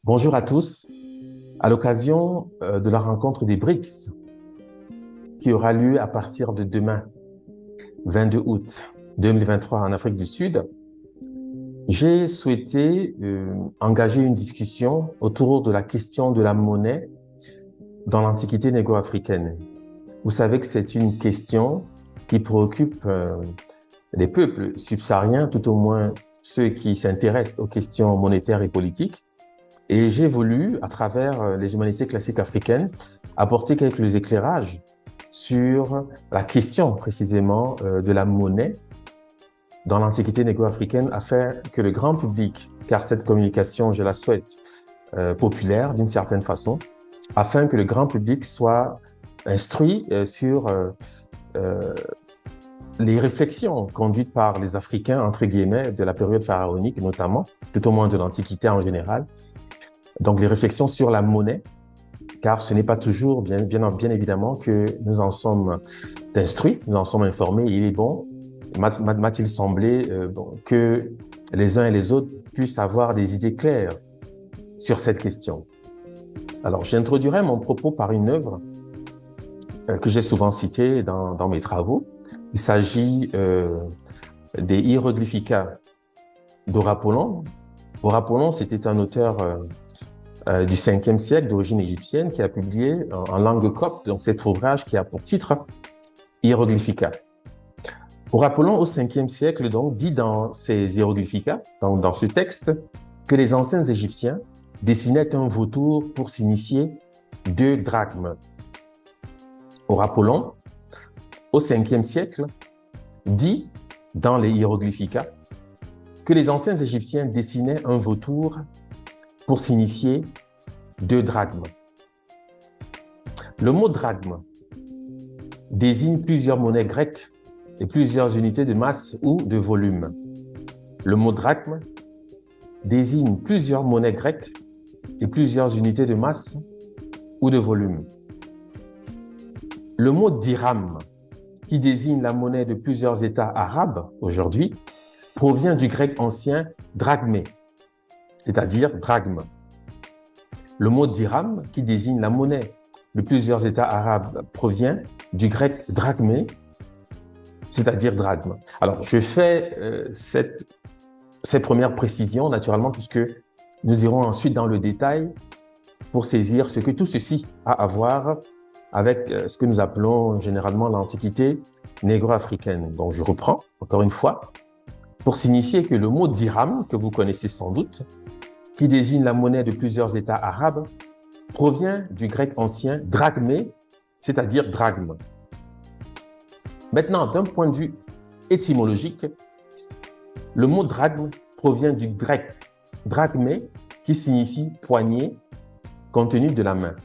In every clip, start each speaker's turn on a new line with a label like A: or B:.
A: Bonjour à tous. À l'occasion de la rencontre des BRICS qui aura lieu à partir de demain, 22 août 2023 en Afrique du Sud, j'ai souhaité engager une discussion autour de la question de la monnaie dans l'Antiquité négro-africaine. Vous savez que c'est une question qui préoccupe les peuples subsahariens, tout au moins ceux qui s'intéressent aux questions monétaires et politiques. Et j'ai voulu, à travers les humanités classiques africaines, apporter quelques éclairages sur la question précisément de la monnaie dans l'Antiquité négro-africaine afin que le grand public, car cette communication, je la souhaite populaire d'une certaine façon, afin que le grand public soit instruit sur les réflexions conduites par les Africains, entre guillemets, de la période pharaonique notamment, tout au moins de l'Antiquité en général. Donc, les réflexions sur la monnaie, car ce n'est pas toujours, bien évidemment, que nous en sommes instruits, nous en sommes informés. Il est bon, m'a-t-il semblé, que les uns et les autres puissent avoir des idées claires sur cette question. Alors, j'introduirai mon propos par une œuvre que j'ai souvent citée dans mes travaux. Il s'agit des Hieroglyphica d'Horapollon. Horapollon, c'était un auteur du 5e siècle d'origine égyptienne qui a publié en langue copte, donc cet ouvrage qui a pour titre Hieroglyphica. Horapollon au 5e siècle donc dit dans ses Hieroglyphica, donc dans ce texte, que les anciens Égyptiens dessinaient un vautour pour signifier 2 drachmes. Horapollon au 5e siècle dit dans les Hieroglyphica que les anciens Égyptiens dessinaient un vautour pour signifier 2 drachmes. Le mot drachme désigne plusieurs monnaies grecques et plusieurs unités de masse ou de volume. Le mot drachme désigne plusieurs monnaies grecques et plusieurs unités de masse ou de volume. Le mot dirham, qui désigne la monnaie de plusieurs États arabes aujourd'hui, provient du grec ancien drachmé, c'est-à-dire drachme. Le mot dirham, qui désigne la monnaie de plusieurs États arabes, provient du grec drachmé, c'est-à-dire drachme. Alors, je fais ces premières précisions, naturellement, puisque nous irons ensuite dans le détail pour saisir ce que tout ceci a à voir avec ce que nous appelons généralement l'Antiquité négro-africaine. Donc, je reprends, encore une fois, pour signifier que le mot dirham, que vous connaissez sans doute, qui désigne la monnaie de plusieurs États arabes, provient du grec ancien drachmé, c'est-à-dire drachme. Maintenant, d'un point de vue étymologique, le mot drachme provient du grec drachmé, qui signifie poignée, contenu de la main.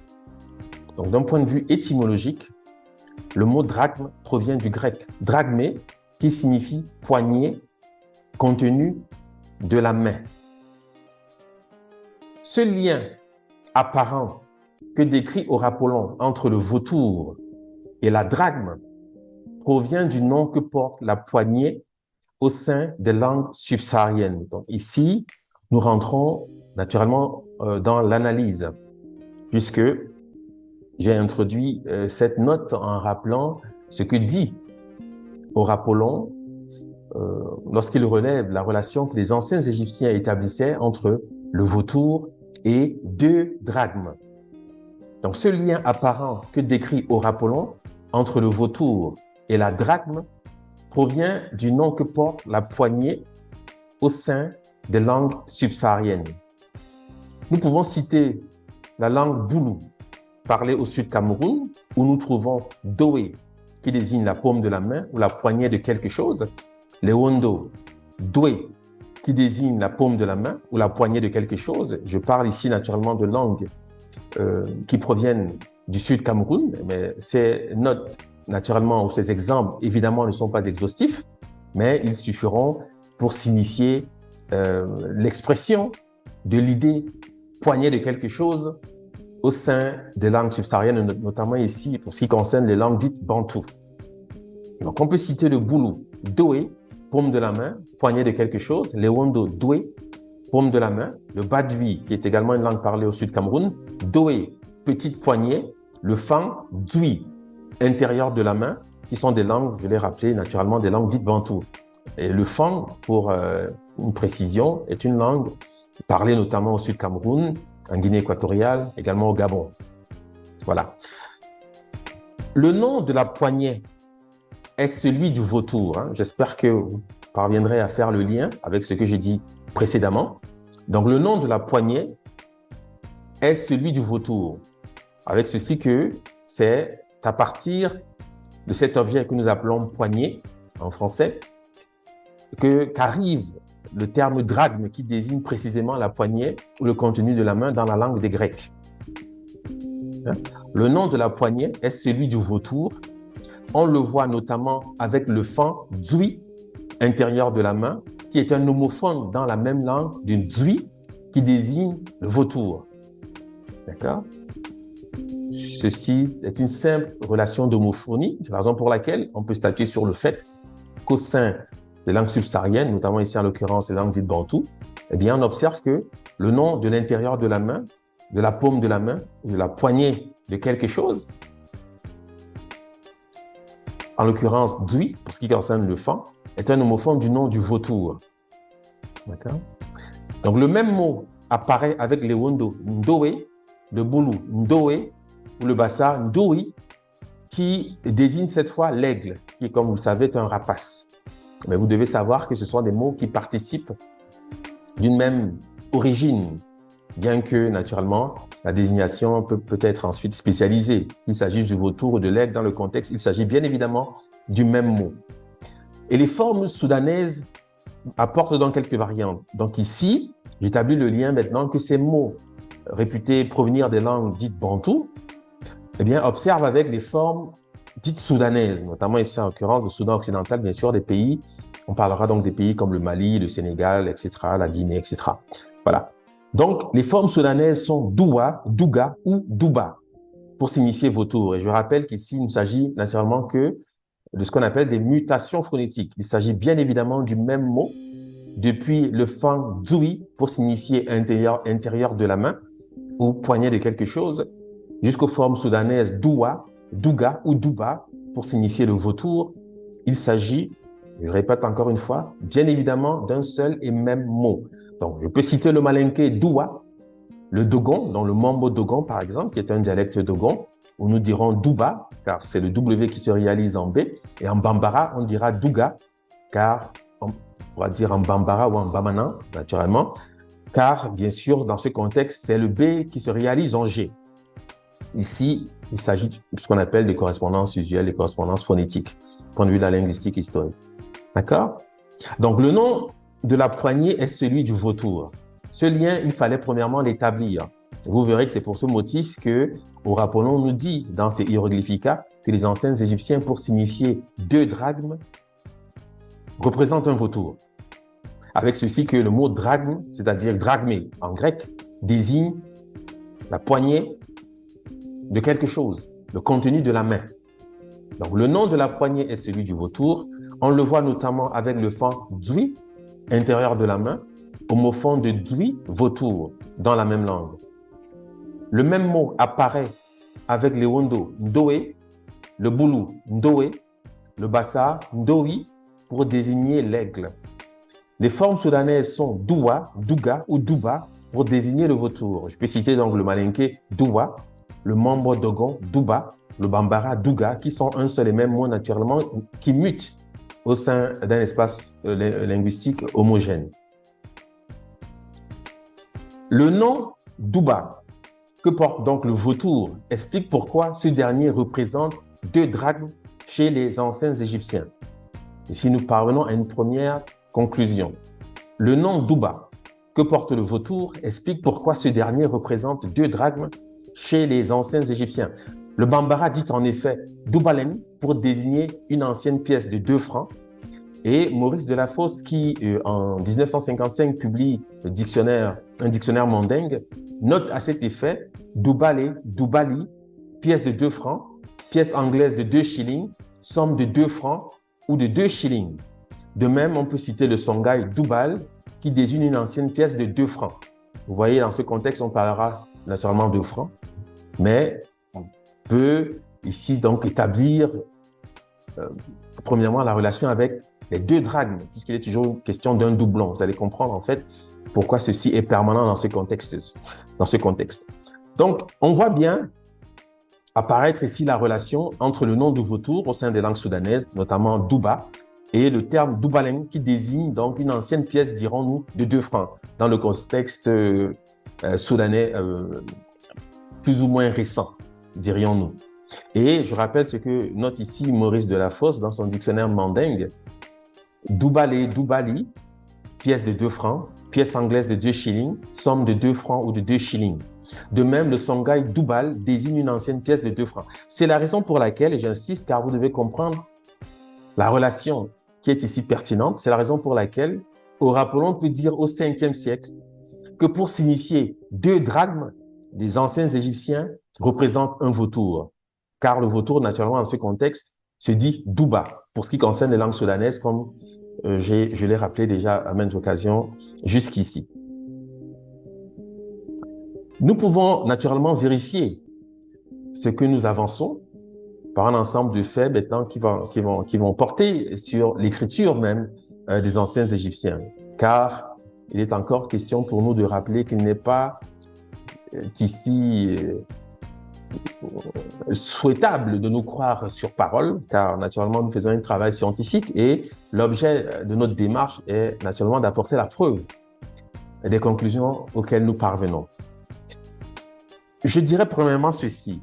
A: Donc, d'un point de vue étymologique, le mot drachme provient du grec drachmé, qui signifie poignée, contenu de la main. Ce lien apparent que décrit Horapollon entre le vautour et la drachme provient du nom que porte la poignée au sein des langues subsahariennes. Donc ici, nous rentrons naturellement dans l'analyse, puisque j'ai introduit cette note en rappelant ce que dit Horapollon lorsqu'il relève la relation que les anciens Égyptiens établissaient entre le vautour et 2 drachmes. Donc, ce lien apparent que décrit Horapollon entre le vautour et la drachme provient du nom que porte la poignée au sein des langues subsahariennes. Nous pouvons citer la langue Boulou, parlée au sud Cameroun, où nous trouvons Doé, qui désigne la paume de la main ou la poignée de quelque chose, les Wondo, Doué, qui désigne la paume de la main ou la poignée de quelque chose. Je parle ici naturellement de langues qui proviennent du sud Cameroun, mais ces notes, naturellement, ou ces exemples, évidemment, ne sont pas exhaustifs, mais ils suffiront pour signifier l'expression de l'idée poignée de quelque chose au sein des langues subsahariennes, notamment ici pour ce qui concerne les langues dites bantoues. Donc, on peut citer le Boulou, Doé, paume de la main, poignée de quelque chose, les Wondo, Doué, paume de la main, le badui, qui est également une langue parlée au sud Cameroun, doé, petite poignée, le fang, dui, intérieur de la main, qui sont des langues, je l'ai rappelé, naturellement des langues dites bantoues. Et le fang, pour une précision, est une langue parlée notamment au sud Cameroun, en Guinée équatoriale, également au Gabon. Voilà. Le nom de la poignée est celui du vautour. J'espère que vous parviendrez à faire le lien avec ce que j'ai dit précédemment. Donc, le nom de la poignée est celui du vautour. Avec ceci que c'est à partir de cet objet que nous appelons poignée en français qu'arrive le terme drachme qui désigne précisément la poignée ou le contenu de la main dans la langue des Grecs. Le nom de la poignée est celui du vautour. On le voit notamment avec le fang dui, intérieur de la main, qui est un homophone dans la même langue d'une dui qui désigne le vautour. D'accord? Ceci est une simple relation d'homophonie, c'est la raison pour laquelle on peut statuer sur le fait qu'au sein des langues subsahariennes, notamment ici en l'occurrence les langues dites bantoues, eh bien on observe que le nom de l'intérieur de la main, de la paume de la main, de la poignée de quelque chose, en l'occurrence dui, pour ce qui concerne le fang, est un homophone du nom du vautour. D'accord? Donc le même mot apparaît avec les wondo, ndoé, le boulou, ndoé, ou le bassa, ndoi, qui désigne cette fois l'aigle, qui, comme vous le savez, est un rapace. Mais vous devez savoir que ce sont des mots qui participent d'une même origine, bien que, naturellement, la désignation peut être ensuite spécialisée. Il s'agit du vautour ou de l'aigle dans le contexte, il s'agit bien évidemment du même mot. Et les formes soudanaises apportent donc quelques variantes. Donc ici, j'établis le lien maintenant que ces mots réputés provenir des langues dites bantoues, eh bien, observe avec les formes dites soudanaises, notamment ici en l'occurrence le Soudan occidental, bien sûr, des pays, on parlera donc des pays comme le Mali, le Sénégal, etc., la Guinée, etc. Voilà. Donc, les formes soudanaises sont doua, douga ou douba pour signifier vautour. Et je rappelle qu'ici, il ne s'agit naturellement que de ce qu'on appelle des mutations phonétiques. Il s'agit bien évidemment du même mot, depuis le fang dui pour signifier intérieur de la main ou poignée de quelque chose, jusqu'aux formes soudanaises doua, douga ou douba pour signifier le vautour. Il s'agit, je répète encore une fois, bien évidemment d'un seul et même mot. Donc, je peux citer le malinké doua, le dogon, dans le mambo dogon par exemple, qui est un dialecte dogon, où nous dirons douba, car c'est le W qui se réalise en B, et en bambara, on dira douga, car on va dire en bambara ou en bamana, naturellement, car bien sûr, dans ce contexte, c'est le B qui se réalise en G. Ici, il s'agit de ce qu'on appelle des correspondances usuelles, des correspondances phonétiques, point de vue de la linguistique historique. D'accord? Donc, le nom de la poignée est celui du vautour. Ce lien, il fallait premièrement l'établir. Vous verrez que c'est pour ce motif que Orapollon nous dit dans ses hiéroglyphica que les anciens Égyptiens, pour signifier 2 drachmes, représentent un vautour. Avec ceci que le mot drachme, c'est-à-dire drachmé en grec, désigne la poignée de quelque chose, le contenu de la main. Donc, le nom de la poignée est celui du vautour. On le voit notamment avec le fang dui, intérieur de la main, homophone de dui, vautour, dans la même langue. Le même mot apparaît avec les wondo, ndoé, le boulou, ndoé, le bassa, ndoi, pour désigner l'aigle. Les formes soudanaises sont doua, douga ou douba pour désigner le vautour. Je peux citer donc le malinké doua, le mambo dogon, douba, le bambara, douga, qui sont un seul et même mot naturellement, qui mutent au sein d'un espace linguistique homogène. Le nom douba, que porte donc le vautour, explique pourquoi ce dernier représente 2 drachmes chez les anciens Égyptiens. Ici, nous parvenons à une première conclusion. Le nom douba, que porte le vautour, explique pourquoi ce dernier représente 2 drachmes chez les anciens Égyptiens. Le bambara dit en effet doubalem pour désigner une ancienne pièce de 2 francs. Et Maurice Delafosse, qui en 1955 publie un dictionnaire mandingue, note à cet effet doubalé, doubali, pièce de 2 francs, pièce anglaise de 2 shillings, somme de 2 francs ou de 2 shillings. De même, on peut citer le songhai doubal, qui désigne une ancienne pièce de 2 francs. Vous voyez, dans ce contexte, on parlera naturellement de francs, mais on peut ici donc établir premièrement la relation avec les 2 drachmes, puisqu'il est toujours question d'un doublon. Vous allez comprendre en fait pourquoi ceci est permanent dans ce contexte. Donc, on voit bien apparaître ici la relation entre le nom de vautour au sein des langues soudanaises, notamment Douba, et le terme Doubaleng qui désigne donc une ancienne pièce, dirons-nous, de 2 francs dans le contexte soudanais plus ou moins récent, dirions-nous. Et je rappelle ce que note ici Maurice Delafosse dans son dictionnaire mandingue. Doubalé, Doubali, pièce de 2 francs, pièce anglaise de 2 shillings, somme de 2 francs ou de 2 shillings. De même, le songhai Doubal désigne une ancienne pièce de 2 francs. C'est la raison pour laquelle, et j'insiste car vous devez comprendre la relation qui est ici pertinente, c'est la raison pour laquelle, au Rapolon, on peut dire au 5e siècle que pour signifier 2 drachmes, les anciens Égyptiens représentent un vautour. Car le vautour, naturellement, dans ce contexte, se dit Douba, pour ce qui concerne les langues soudanaises, comme je l'ai rappelé déjà à maintes occasions jusqu'ici. Nous pouvons naturellement vérifier ce que nous avançons par un ensemble de faits maintenant qui vont porter sur l'écriture même des anciens Égyptiens. Car il est encore question pour nous de rappeler qu'il n'est pas ici souhaitable de nous croire sur parole, car naturellement nous faisons un travail scientifique et l'objet de notre démarche est naturellement d'apporter la preuve des conclusions auxquelles nous parvenons. Je dirais premièrement ceci.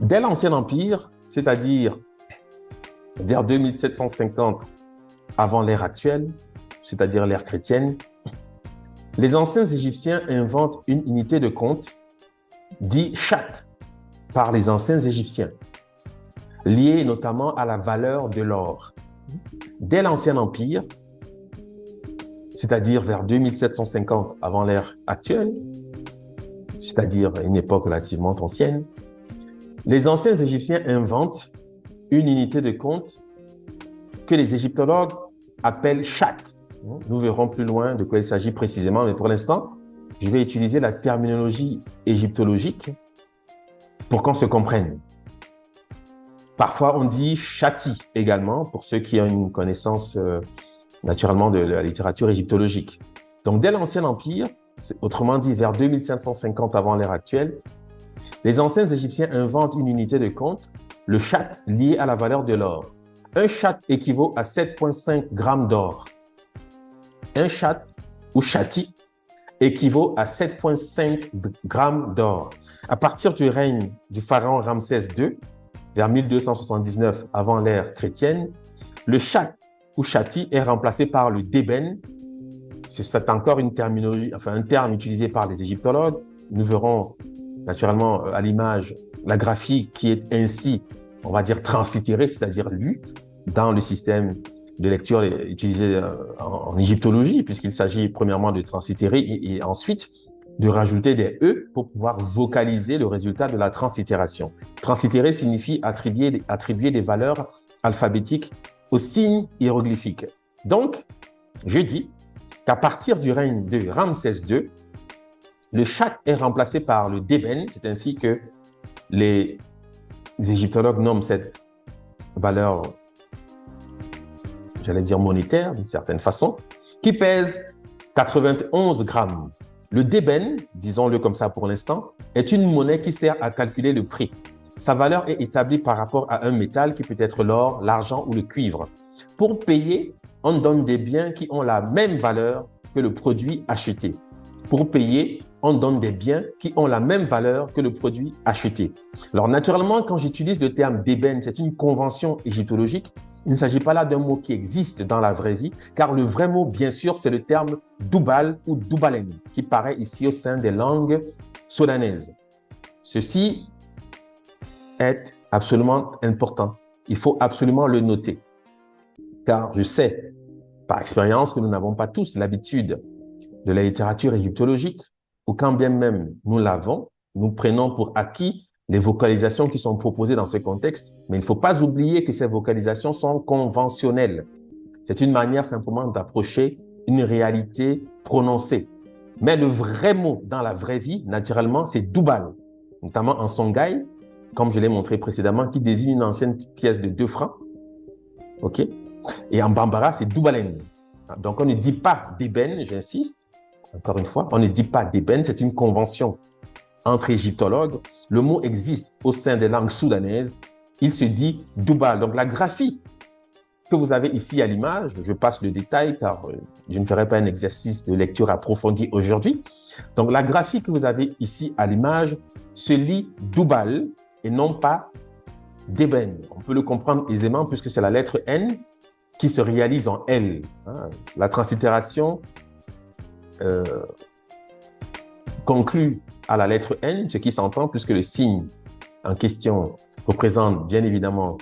A: Dès l'Ancien Empire, c'est-à-dire vers 2750 avant l'ère actuelle, c'est-à-dire l'ère chrétienne, les anciens Égyptiens inventent une unité de compte dit chat par les anciens Égyptiens, liée notamment à la valeur de l'or. Dès l'Ancien Empire, c'est-à-dire vers 2750 avant l'ère actuelle, c'est-à-dire une époque relativement ancienne, les anciens Égyptiens inventent une unité de compte que les égyptologues appellent chat. Nous verrons plus loin de quoi il s'agit précisément, mais pour l'instant, je vais utiliser la terminologie égyptologique pour qu'on se comprenne. Parfois, on dit chati également, pour ceux qui ont une connaissance naturellement de la littérature égyptologique. Donc, dès l'Ancien Empire, autrement dit vers 2550 avant l'ère actuelle, les anciens Égyptiens inventent une unité de compte, le chat lié à la valeur de l'or. Un chat équivaut à 7,5 grammes d'or. Un chat ou chati équivaut à 7,5 grammes d'or. À partir du règne du pharaon Ramsès II, vers 1279 avant l'ère chrétienne, le chat ou chati est remplacé par le débène. C'est encore une terminologie, enfin un terme utilisé par les égyptologues. Nous verrons naturellement à l'image la graphie qui est ainsi, on va dire, translittérée, c'est-à-dire lue dans le système de lecture utilisé en égyptologie, puisqu'il s'agit premièrement de translittérer et ensuite de rajouter des E pour pouvoir vocaliser le résultat de la translittération. Translittérer signifie attribuer des valeurs alphabétiques aux signes hiéroglyphiques. Donc, je dis qu'à partir du règne de Ramsès II, le chat est remplacé par le débène, c'est ainsi que les égyptologues nomment cette valeur, j'allais dire monétaire d'une certaine façon, qui pèse 91 grammes. Le débène, disons-le comme ça pour l'instant, est une monnaie qui sert à calculer le prix. Sa valeur est établie par rapport à un métal qui peut être l'or, l'argent ou le cuivre. Pour payer, on donne des biens qui ont la même valeur que le produit acheté. Pour payer, on donne des biens qui ont la même valeur que le produit acheté. Alors naturellement, quand j'utilise le terme d'ébène, c'est une convention égyptologique. Il ne s'agit pas là d'un mot qui existe dans la vraie vie, car le vrai mot, bien sûr, c'est le terme doubal ou doubaleng, qui paraît ici au sein des langues soudanaises. Ceci est absolument important. Il faut absolument le noter, car je sais par expérience que nous n'avons pas tous l'habitude de la littérature égyptologique, ou quand bien même nous l'avons, nous prenons pour acquis les vocalisations qui sont proposées dans ce contexte, mais il ne faut pas oublier que ces vocalisations sont conventionnelles. C'est une manière simplement d'approcher une réalité prononcée. Mais le vrai mot dans la vraie vie, naturellement, c'est doubal, notamment en songhai, comme je l'ai montré précédemment, qui désigne une ancienne pièce de 2 francs. OK? Et en bambara, c'est doubalen. Donc, on ne dit pas d'ébène, j'insiste, encore une fois, on ne dit pas d'ébène, c'est une convention entre égyptologues. Le mot existe au sein des langues soudanaises. Il se dit doubal. Donc, la graphie que vous avez ici à l'image, je passe le détail car je ne ferai pas un exercice de lecture approfondi aujourd'hui. Donc, la graphie que vous avez ici à l'image se lit doubal et non pas d'ébène. On peut le comprendre aisément puisque c'est la lettre N qui se réalise en L. La translittération conclut à la lettre N, ce qui s'entend puisque le signe en question représente bien évidemment,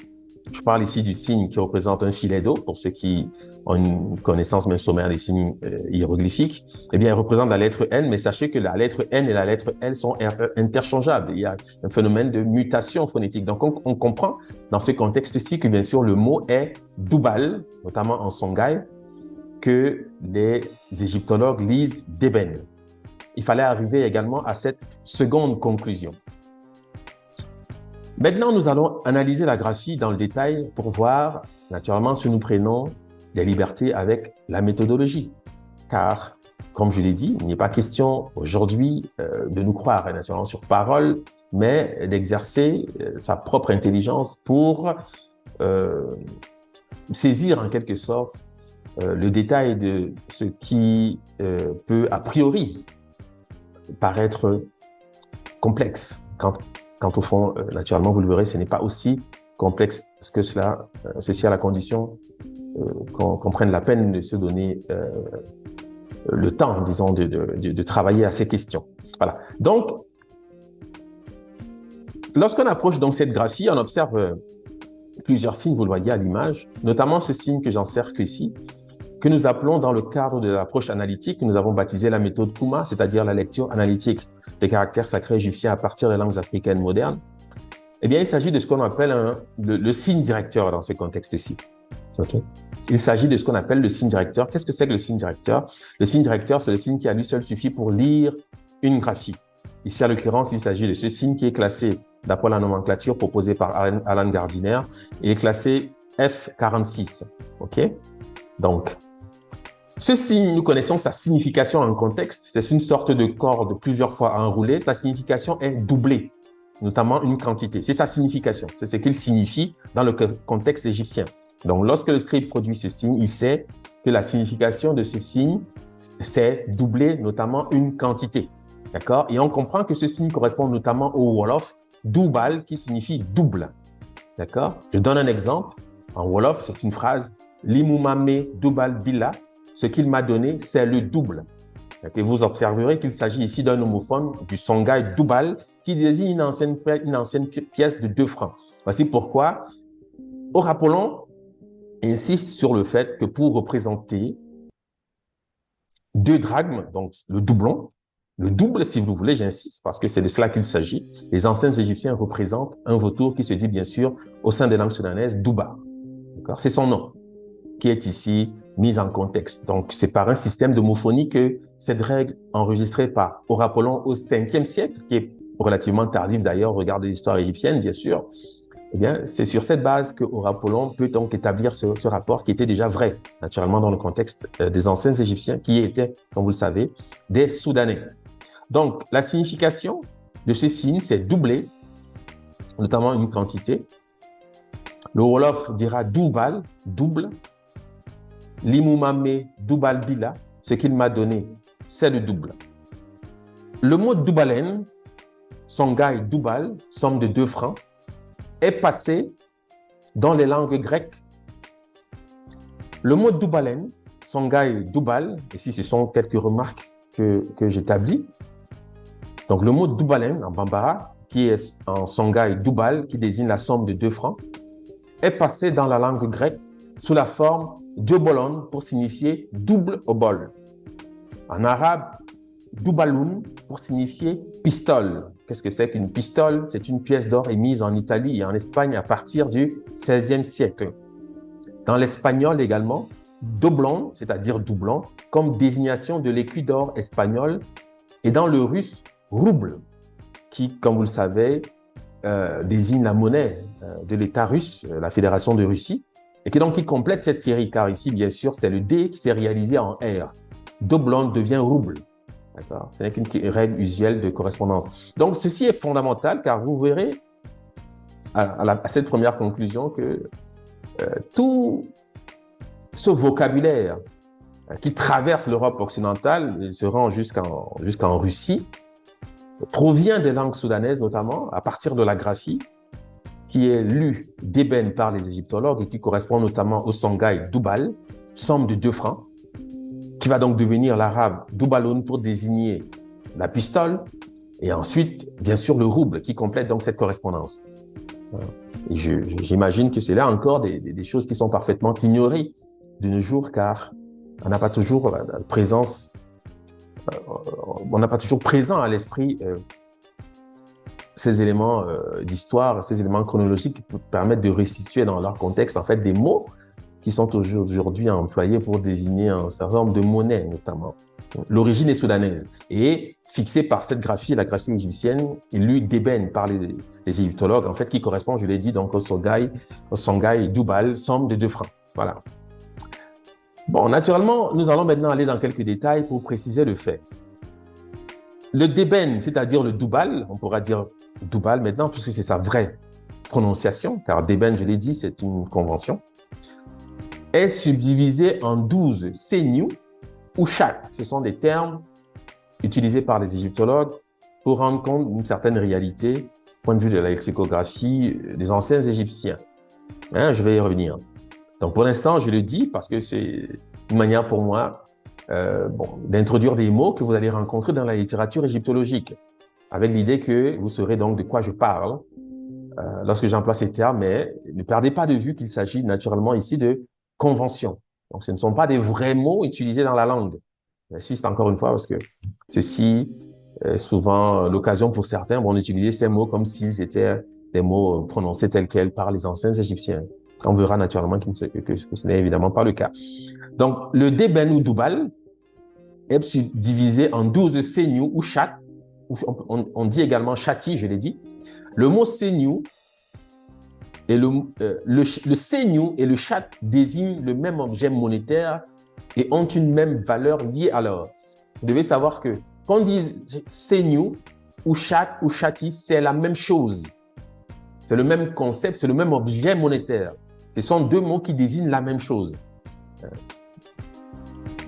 A: je parle ici du signe qui représente un filet d'eau, pour ceux qui ont une connaissance même sommaire des signes hiéroglyphiques, eh bien, il représente la lettre N, mais sachez que la lettre N et la lettre L sont interchangeables. Il y a un phénomène de mutation phonétique. Donc, on comprend dans ce contexte-ci que, bien sûr, le mot est doubal, notamment en songhai, que les égyptologues lisent d'ébène. Il fallait arriver également à cette seconde conclusion. Maintenant, nous allons analyser la graphie dans le détail pour voir, naturellement, si nous prenons des libertés avec la méthodologie. Car, comme je l'ai dit, il n'est pas question aujourd'hui de nous croire, naturellement, sur parole, mais d'exercer sa propre intelligence pour saisir, en quelque sorte, le détail de ce qui peut, a priori, paraître complexe. Quand au fond, naturellement, vous le verrez, ce n'est pas aussi complexe que cela, ceci à la condition qu'on prenne la peine de se donner le temps, disons, de travailler à ces questions. Voilà. Donc, lorsqu'on approche donc cette graphie, on observe plusieurs signes, vous le voyez à l'image, notamment ce signe que j'encercle ici, que nous appelons dans le cadre de l'approche analytique, que nous avons baptisé la méthode Kuma, c'est-à-dire la lecture analytique des caractères sacrés égyptiens à partir des langues africaines modernes. Eh bien, il s'agit de ce qu'on appelle le signe directeur dans ce contexte-ci. Okay? Il s'agit de ce qu'on appelle le signe directeur. Qu'est-ce que c'est que le signe directeur? Le signe directeur, c'est le signe qui à lui seul suffit pour lire une graphie. Ici, à l'occurrence, il s'agit de ce signe qui est classé, d'après la nomenclature proposée par Alan Gardiner, il est classé F46. OK? Donc, ce signe, nous connaissons sa signification en contexte. C'est une sorte de corde plusieurs fois enroulée. Sa signification est doublée, notamment une quantité. C'est sa signification. C'est ce qu'il signifie dans le contexte égyptien. Donc, lorsque le scribe produit ce signe, il sait que la signification de ce signe, c'est doubler notamment une quantité. D'accord? Et on comprend que ce signe correspond notamment au Wolof, doubal, qui signifie double. D'accord? Je donne un exemple. En Wolof, c'est une phrase « Limumame doubal bila ». Ce qu'il m'a donné, c'est le double. Et vous observerez qu'il s'agit ici d'un homophone du songhai doubal qui désigne une ancienne pièce de 2 francs. Voici pourquoi Aurapollon insiste sur le fait que pour représenter 2 drachmes, donc le doublon, le double si vous voulez, j'insiste, parce que c'est de cela qu'il s'agit, les anciens Égyptiens représentent un vautour qui se dit bien sûr au sein des langues soudanaises Douba. C'est son nom qui est ici mise en contexte. Donc, c'est par un système d'homophonie que cette règle enregistrée par Aurapollon au 5e siècle, qui est relativement tardif d'ailleurs, regardez l'histoire égyptienne, bien sûr, eh bien, c'est sur cette base que Aurapollon peut donc établir ce rapport qui était déjà vrai, naturellement, dans le contexte des anciens Égyptiens, qui étaient, comme vous le savez, des Soudanais. Donc, la signification de ce signe, c'est doubler, notamment une quantité. Le Wolof dira doubal, double. Limumame doubal bila, ce qu'il m'a donné, c'est le double. Le mot doubalen, songhai doubal, somme de 2 francs, est passé dans les langues grecques. Le mot doubalen, songhai doubal, ici ce sont quelques remarques que j'établis. Donc le mot doubalen en bambara, qui est en songhai doubal, qui désigne la somme de 2 francs, est passé dans la langue grecque sous la forme diobolon pour signifier double obol. En arabe, doubaloun pour signifier pistole. Qu'est-ce que c'est qu'une pistole? C'est une pièce d'or émise en Italie et en Espagne à partir du XVIe siècle. Dans l'espagnol également, doblon, c'est-à-dire doublon, comme désignation de l'écu d'or espagnol, et dans le russe, rouble, qui, comme vous le savez, désigne la monnaie de l'État russe, la Fédération de Russie, et qui complète cette série, car ici, bien sûr, c'est le D qui s'est réalisé en R. Doblon devient rouble. D'accord? Ce n'est qu'une règle usuelle de correspondance. Donc, ceci est fondamental, car vous verrez à cette première conclusion que tout ce vocabulaire qui traverse l'Europe occidentale et se rend jusqu'en Russie provient des langues soudanaises, notamment à partir de la graphie qui est lue d'ébène par les égyptologues et qui correspond notamment au songhai Doubal, somme de 2 francs, qui va donc devenir l'arabe Doubaloun pour désigner la pistole, et ensuite, bien sûr, le rouble qui complète donc cette correspondance. Et j'imagine que c'est là encore des choses qui sont parfaitement ignorées de nos jours, car on n'a pas toujours la présence, on n'a pas toujours présent à l'esprit ces éléments d'histoire, ces éléments chronologiques qui permettent de restituer dans leur contexte en fait des mots qui sont aujourd'hui employés pour désigner un certain nombre de monnaies notamment. L'origine est soudanaise et fixée par cette graphie, la graphie égyptienne, lue d'ébène par les égyptologues, en fait, qui correspond, je l'ai dit, donc au songhai Doubal, somme de 2 francs. Voilà. Bon, naturellement, nous allons maintenant aller dans quelques détails pour préciser le fait. Le débène, c'est-à-dire le Doubal, on pourra dire Doubal maintenant, puisque c'est sa vraie prononciation, car débène, je l'ai dit, c'est une convention, est subdivisé en 12 senyus ou chat. Ce sont des termes utilisés par les égyptologues pour rendre compte d'une certaine réalité, du point de vue de la lexicographie des anciens Égyptiens. Je vais y revenir. Donc, pour l'instant, je le dis parce que c'est une manière pour moi d'introduire des mots que vous allez rencontrer dans la littérature égyptologique, avec l'idée que vous saurez donc de quoi je parle lorsque j'emploie ces termes, mais ne perdez pas de vue qu'il s'agit naturellement ici de conventions. Donc, ce ne sont pas des vrais mots utilisés dans la langue. J'insiste encore une fois parce que ceci est souvent l'occasion pour certains d'utiliser ces mots comme s'ils étaient des mots prononcés tels quels par les anciens Égyptiens. On verra naturellement que ce n'est évidemment pas le cas. Donc, le débène ou Doubal est divisé en 12 senyus ou chat. On dit également chati, je l'ai dit. Le mot senyu et le senyu et le chat désignent le même objet monétaire et ont une même valeur liée à l'or. Vous devez savoir que quand on dit senyu ou chat ou chati, c'est la même chose. C'est le même concept, c'est le même objet monétaire. Ce sont 2 mots qui désignent la même chose.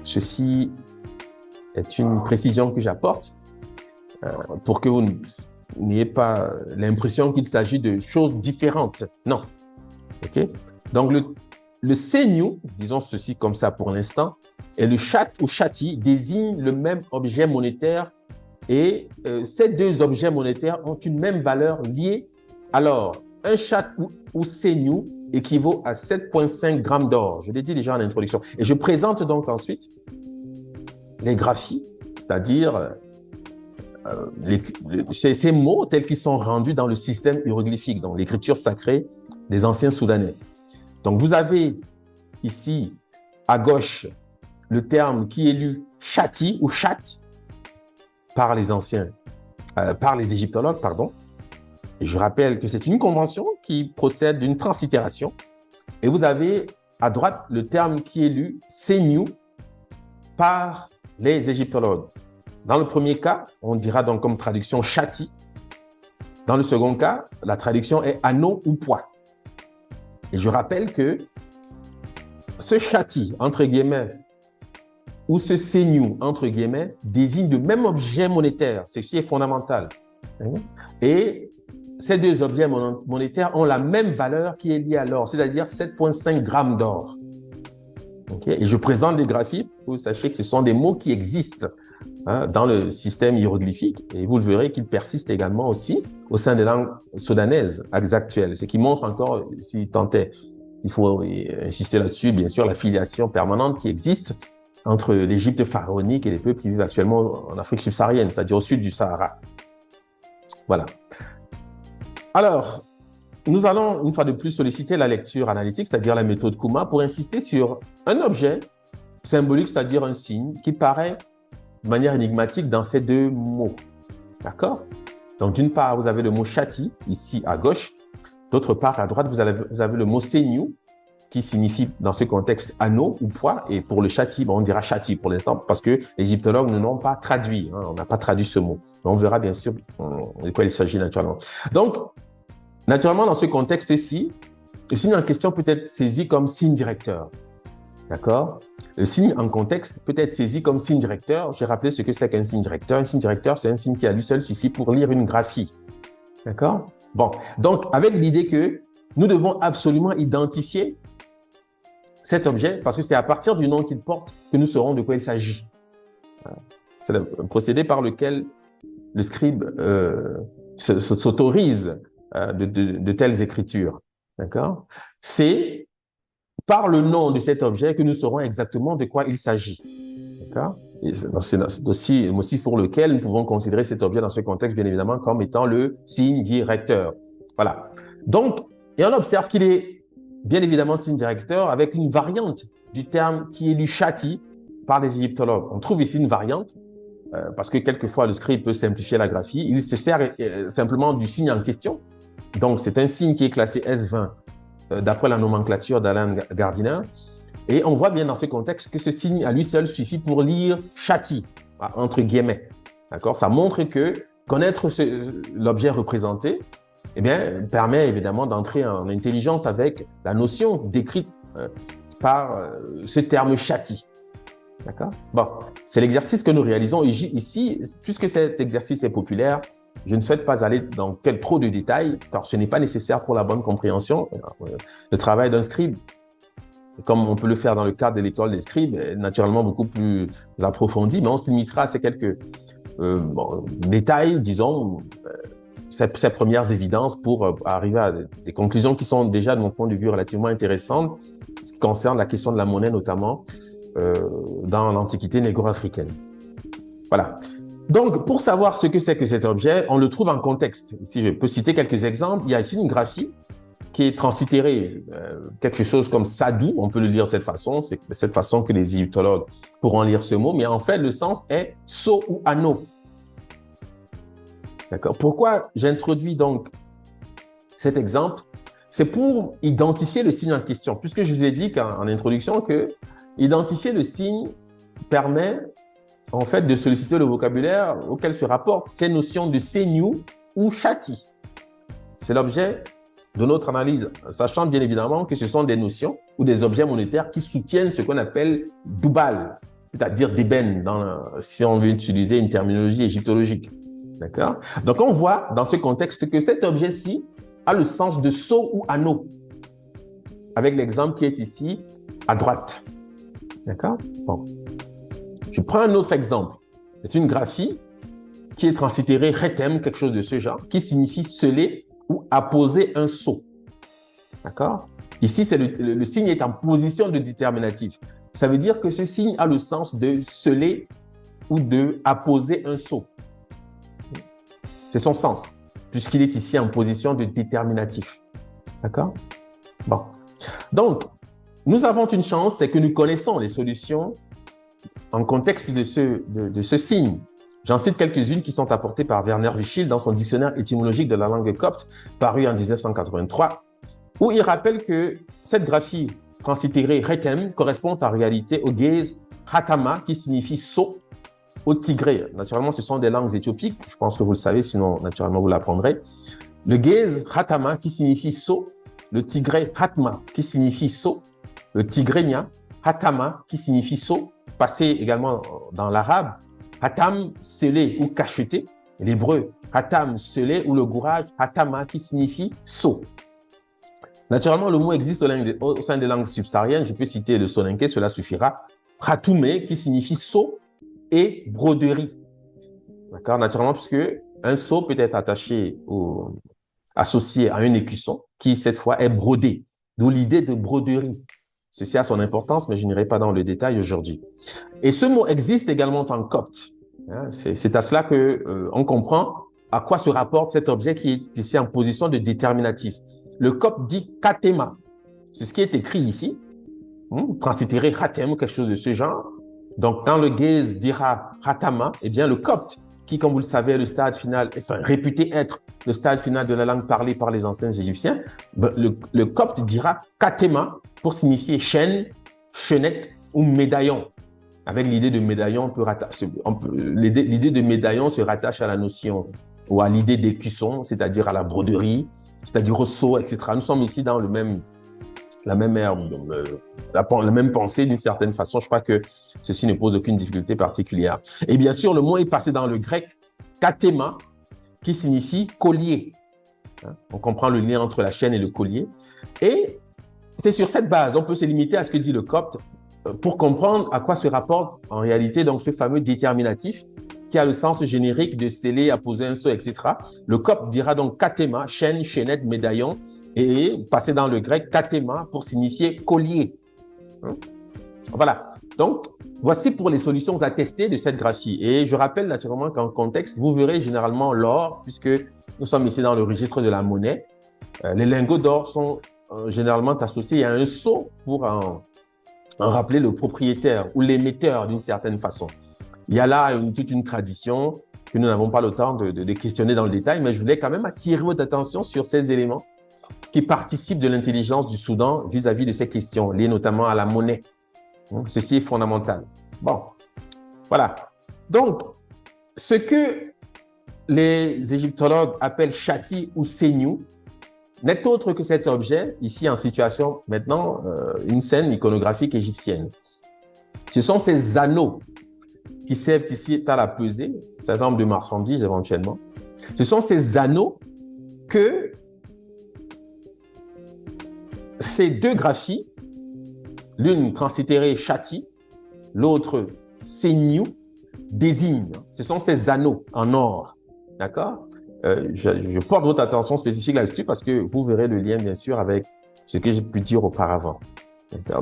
A: Ceci est une précision que j'apporte pour que vous n'ayez pas l'impression qu'il s'agit de choses différentes. Non. Okay? Donc, le senyu, disons ceci comme ça pour l'instant, et le chat ou chati désignent le même objet monétaire et ces 2 objets monétaires ont une même valeur liée. Alors, un chat ou senyu équivaut à 7,5 grammes d'or. Je l'ai dit déjà en introduction. Et je présente donc ensuite les graphies, c'est-à-dire ces mots tels qu'ils sont rendus dans le système hiéroglyphique, dans l'écriture sacrée des anciens Soudanais. Donc, vous avez ici, à gauche, le terme qui est lu chati ou chat par les égyptologues, pardon. Et je rappelle que c'est une convention qui procède d'une translittération. Et vous avez à droite le terme qui est lu senyu par les égyptologues. Dans le premier cas, on dira donc comme traduction chati. Dans le second cas, la traduction est anneau ou poids. Et je rappelle que ce chati, entre guillemets, ou ce senyu, entre guillemets, désigne le même objet monétaire. Ceci est fondamental. Et ces 2 objets monétaires ont la même valeur qui est liée à l'or, c'est-à-dire 7,5 grammes d'or. Okay? Et je présente les graphies pour que vous sachiez que ce sont des mots qui existent dans le système hiéroglyphique et vous le verrez qu'ils persistent également aussi au sein des langues soudanaises actuelles, ce qui montre encore, si tant est, il faut insister là-dessus, bien sûr, la filiation permanente qui existe entre l'Égypte pharaonique et les peuples qui vivent actuellement en Afrique subsaharienne, c'est-à-dire au sud du Sahara. Voilà. Alors, nous allons une fois de plus solliciter la lecture analytique, c'est-à-dire la méthode Kuma, pour insister sur un objet symbolique, c'est-à-dire un signe qui paraît de manière énigmatique dans ces deux mots. D'accord? Donc, d'une part, vous avez le mot chati, ici à gauche. D'autre part, à droite, vous avez le mot senyu, qui signifie dans ce contexte anneau ou poids. Et pour le chati, on dira chati pour l'instant, parce que les égyptologues ne l'ont pas traduit. On n'a pas traduit ce mot. On verra bien sûr de quoi il s'agit naturellement. Donc, naturellement, dans ce contexte-ci, le signe en question peut être saisi comme signe directeur. D'accord? Le signe en contexte peut être saisi comme signe directeur. J'ai rappelé ce que c'est qu'un signe directeur. Un signe directeur, c'est un signe qui à lui seul suffit pour lire une graphie. D'accord? Bon, donc avec l'idée que nous devons absolument identifier cet objet parce que c'est à partir du nom qu'il porte que nous saurons de quoi il s'agit. C'est le procédé par lequel le scribe s'autorise de telles écritures. D'accord? C'est par le nom de cet objet que nous saurons exactement de quoi il s'agit. D'accord? C'est aussi pour lequel nous pouvons considérer cet objet dans ce contexte, bien évidemment, comme étant le signe directeur. Voilà. Donc, et on observe qu'il est bien évidemment signe directeur avec une variante du terme qui est lu chati par les égyptologues. On trouve ici une variante parce que quelquefois le scribe peut simplifier la graphie. Il se sert simplement du signe en question. Donc, c'est un signe qui est classé S20 d'après la nomenclature d'Alan Gardiner. Et on voit bien dans ce contexte que ce signe à lui seul suffit pour lire chati, entre guillemets. D'accord? Ça montre que connaître l'objet représenté eh bien, permet évidemment d'entrer en intelligence avec la notion décrite par ce terme chati. D'accord? Bon, c'est l'exercice que nous réalisons ici. Puisque cet exercice est populaire, je ne souhaite pas aller dans trop de détails, car ce n'est pas nécessaire pour la bonne compréhension. Le travail d'un scribe, comme on peut le faire dans le cadre de l'école des scribes, est naturellement beaucoup plus approfondi, mais on se limitera à ces quelques détails, disons, ces premières évidences pour arriver à des conclusions qui sont déjà, de mon point de vue, relativement intéressantes, ce qui concerne la question de la monnaie, notamment dans l'Antiquité négro-africaine. Voilà. Donc, pour savoir ce que c'est que cet objet, on le trouve en contexte. Ici, je peux citer quelques exemples. Il y a ici une graphie qui est translittérée, quelque chose comme sadou, on peut le lire de cette façon, c'est de cette façon que les égyptologues pourront lire ce mot, mais en fait, le sens est so ou anneau. D'accord? Pourquoi j'introduis donc cet exemple? C'est pour identifier le signe en question, puisque je vous ai dit en introduction que identifier le signe permet en fait de solliciter le vocabulaire auquel se rapportent ces notions de senyu ou chati. C'est l'objet de notre analyse, sachant bien évidemment que ce sont des notions ou des objets monétaires qui soutiennent ce qu'on appelle doubal, c'est-à-dire d'ébène, si on veut utiliser une terminologie égyptologique. D'accord? Donc, on voit dans ce contexte que cet objet-ci a le sens de sceau ou anneau, avec l'exemple qui est ici à droite. D'accord? Bon. Je prends un autre exemple. C'est une graphie qui est translittérée retem, quelque chose de ce genre, qui signifie sceller ou apposer un sceau. D'accord? Ici, le signe est en position de déterminatif. Ça veut dire que ce signe a le sens de sceller ou de apposer un sceau. C'est son sens, puisqu'il est ici en position de déterminatif. D'accord? Bon. Donc, nous avons une chance, c'est que nous connaissons les solutions en contexte de ce signe. J'en cite quelques-unes qui sont apportées par Werner Wichil dans son dictionnaire étymologique de la langue copte, paru en 1983, où il rappelle que cette graphie translittérée retem correspond en réalité au gaze hatama, qui signifie sceau, au tigré. Naturellement, ce sont des langues éthiopiques, je pense que vous le savez, sinon naturellement vous l'apprendrez. Le gaze hatama, qui signifie sceau, le tigré hatma, qui signifie sceau, le tigrénia hatama, qui signifie sceau, passé également dans l'arabe, hatam, scellé ou cacheté, l'hébreu, hatam, scellé ou le gourage, hatama, qui signifie sceau. Naturellement, le mot existe au sein des langues subsahariennes. Je peux citer le soninké, cela suffira. Hatoumé, qui signifie sceau et broderie. D'accord? Naturellement, puisque un sceau peut être associé à un écusson qui, cette fois, est brodé. D'où l'idée de broderie. Ceci a son importance, mais je n'irai pas dans le détail aujourd'hui. Et ce mot existe également en copte. C'est à cela qu'on comprend à quoi se rapporte cet objet qui est ici en position de déterminatif. le copte dit katema. C'est ce qui est écrit ici, translitéré khatem, quelque chose de ce genre. Donc, quand le Géz dira Hatama, eh bien, le copte, qui, comme vous le savez, est le stade final, enfin, réputé être le stade final de la langue parlée par les anciens Égyptiens, le copte dira Katema pour signifier chaîne, chaînette ou médaillon. Avec l'idée de médaillon, l'idée de médaillon se rattache à la notion ou à l'idée d'écusson, c'est-à-dire à la broderie, c'est-à-dire au seau, etc. Nous sommes ici dans la même ère, la même pensée d'une certaine façon. Je crois que ceci ne pose aucune difficulté particulière. Et bien sûr, le mot est passé dans le grec katema, qui signifie collier. On comprend le lien entre la chaîne et le collier. Et c'est sur cette base, on peut se limiter à ce que dit le copte pour comprendre à quoi se rapporte en réalité donc ce fameux déterminatif qui a le sens générique de sceller, apposer un sceau, etc. Le copte dira donc katema, chaîne, chaînette, médaillon, et passé dans le grec katema pour signifier collier. Voilà. Donc, voici pour les solutions attestées de cette graphie. Et je rappelle naturellement qu'en contexte, vous verrez généralement l'or, puisque nous sommes ici dans le registre de la monnaie. Les lingots d'or sont généralement associés à un sceau pour en rappeler le propriétaire ou l'émetteur d'une certaine façon. Il y a là toute une tradition que nous n'avons pas le temps de questionner dans le détail, mais je voulais quand même attirer votre attention sur ces éléments qui participent de l'intelligence du Soudan vis-à-vis de ces questions liées notamment à la monnaie. Ceci est fondamental. Bon, voilà. Donc, ce que les égyptologues appellent chati ou seignou n'est autre que cet objet, ici en situation maintenant, une scène iconographique égyptienne. Ce sont ces anneaux qui servent ici à la pesée, un certain nombre de marchandises éventuellement. Ce sont ces anneaux que ces deux graphies, l'une translittérée chati, l'autre seignou, désignent. Ce sont ces anneaux en or. D'accord? Je porte votre attention spécifique là-dessus parce que vous verrez le lien, bien sûr, avec ce que j'ai pu dire auparavant.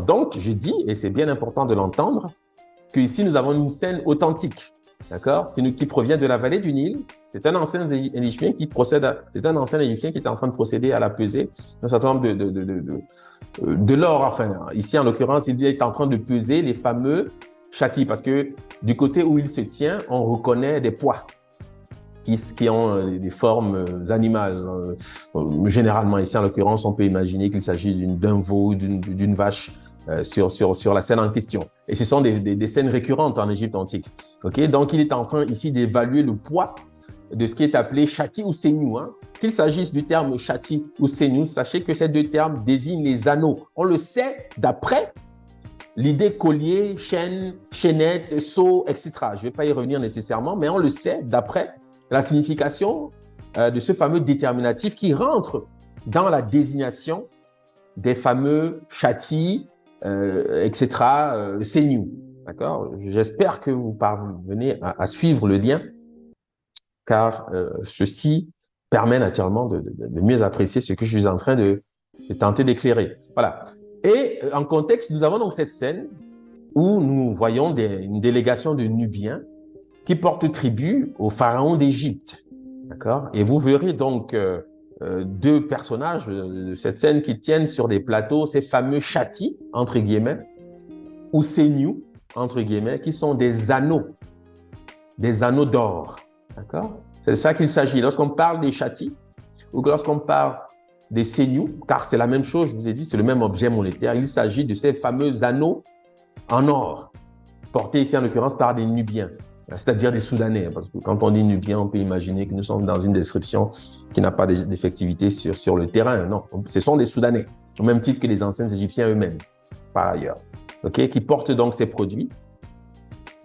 A: Donc, je dis, et c'est bien important de l'entendre, qu'ici, nous avons une scène authentique, d'accord, qui provient de la vallée du Nil. C'est un ancien Égyptien qui est en train de procéder à la pesée d'un certain nombre de l'or. Enfin, ici, en l'occurrence, il est en train de peser les fameux chati, parce que du côté où il se tient, on reconnaît des poids qui ont des formes animales. Généralement, ici, en l'occurrence, on peut imaginer qu'il s'agit d'un veau, d'une vache, sur la scène en question. Et ce sont des scènes récurrentes en Égypte antique. Okay? Donc, il est en train ici d'évaluer le poids de ce qui est appelé chati ou seignou. Qu'il s'agisse du terme chati ou seignou, sachez que ces deux termes désignent les anneaux. On le sait d'après l'idée collier, chaîne, chaînette, seau, etc. Je ne vais pas y revenir nécessairement, mais on le sait d'après la signification de ce fameux déterminatif qui rentre dans la désignation des fameux chati, etc., seignou. D'accord? J'espère que vous parvenez à suivre le lien, car ceci permet naturellement de mieux apprécier ce que je suis en train de tenter d'éclairer. Voilà. Et en contexte, nous avons donc cette scène où nous voyons une délégation de Nubiens qui portent tribut au pharaon d'Égypte. D'accord? Et vous verrez donc deux personnages de cette scène qui tiennent sur des plateaux ces fameux chati, entre guillemets, ou seignou, entre guillemets, qui sont des anneaux d'or. D'accord? C'est de ça qu'il s'agit. Lorsqu'on parle des chati, ou lorsqu'on parle des seignou, car c'est la même chose, je vous ai dit, c'est le même objet monétaire, il s'agit de ces fameux anneaux en or, portés ici en l'occurrence par des Nubiens, c'est-à-dire des Soudanais, parce que quand on dit Nubien, on peut imaginer que nous sommes dans une description qui n'a pas d'effectivité sur le terrain. Non, ce sont des Soudanais, au même titre que les anciens Égyptiens eux-mêmes, par ailleurs, okay, qui portent donc ces produits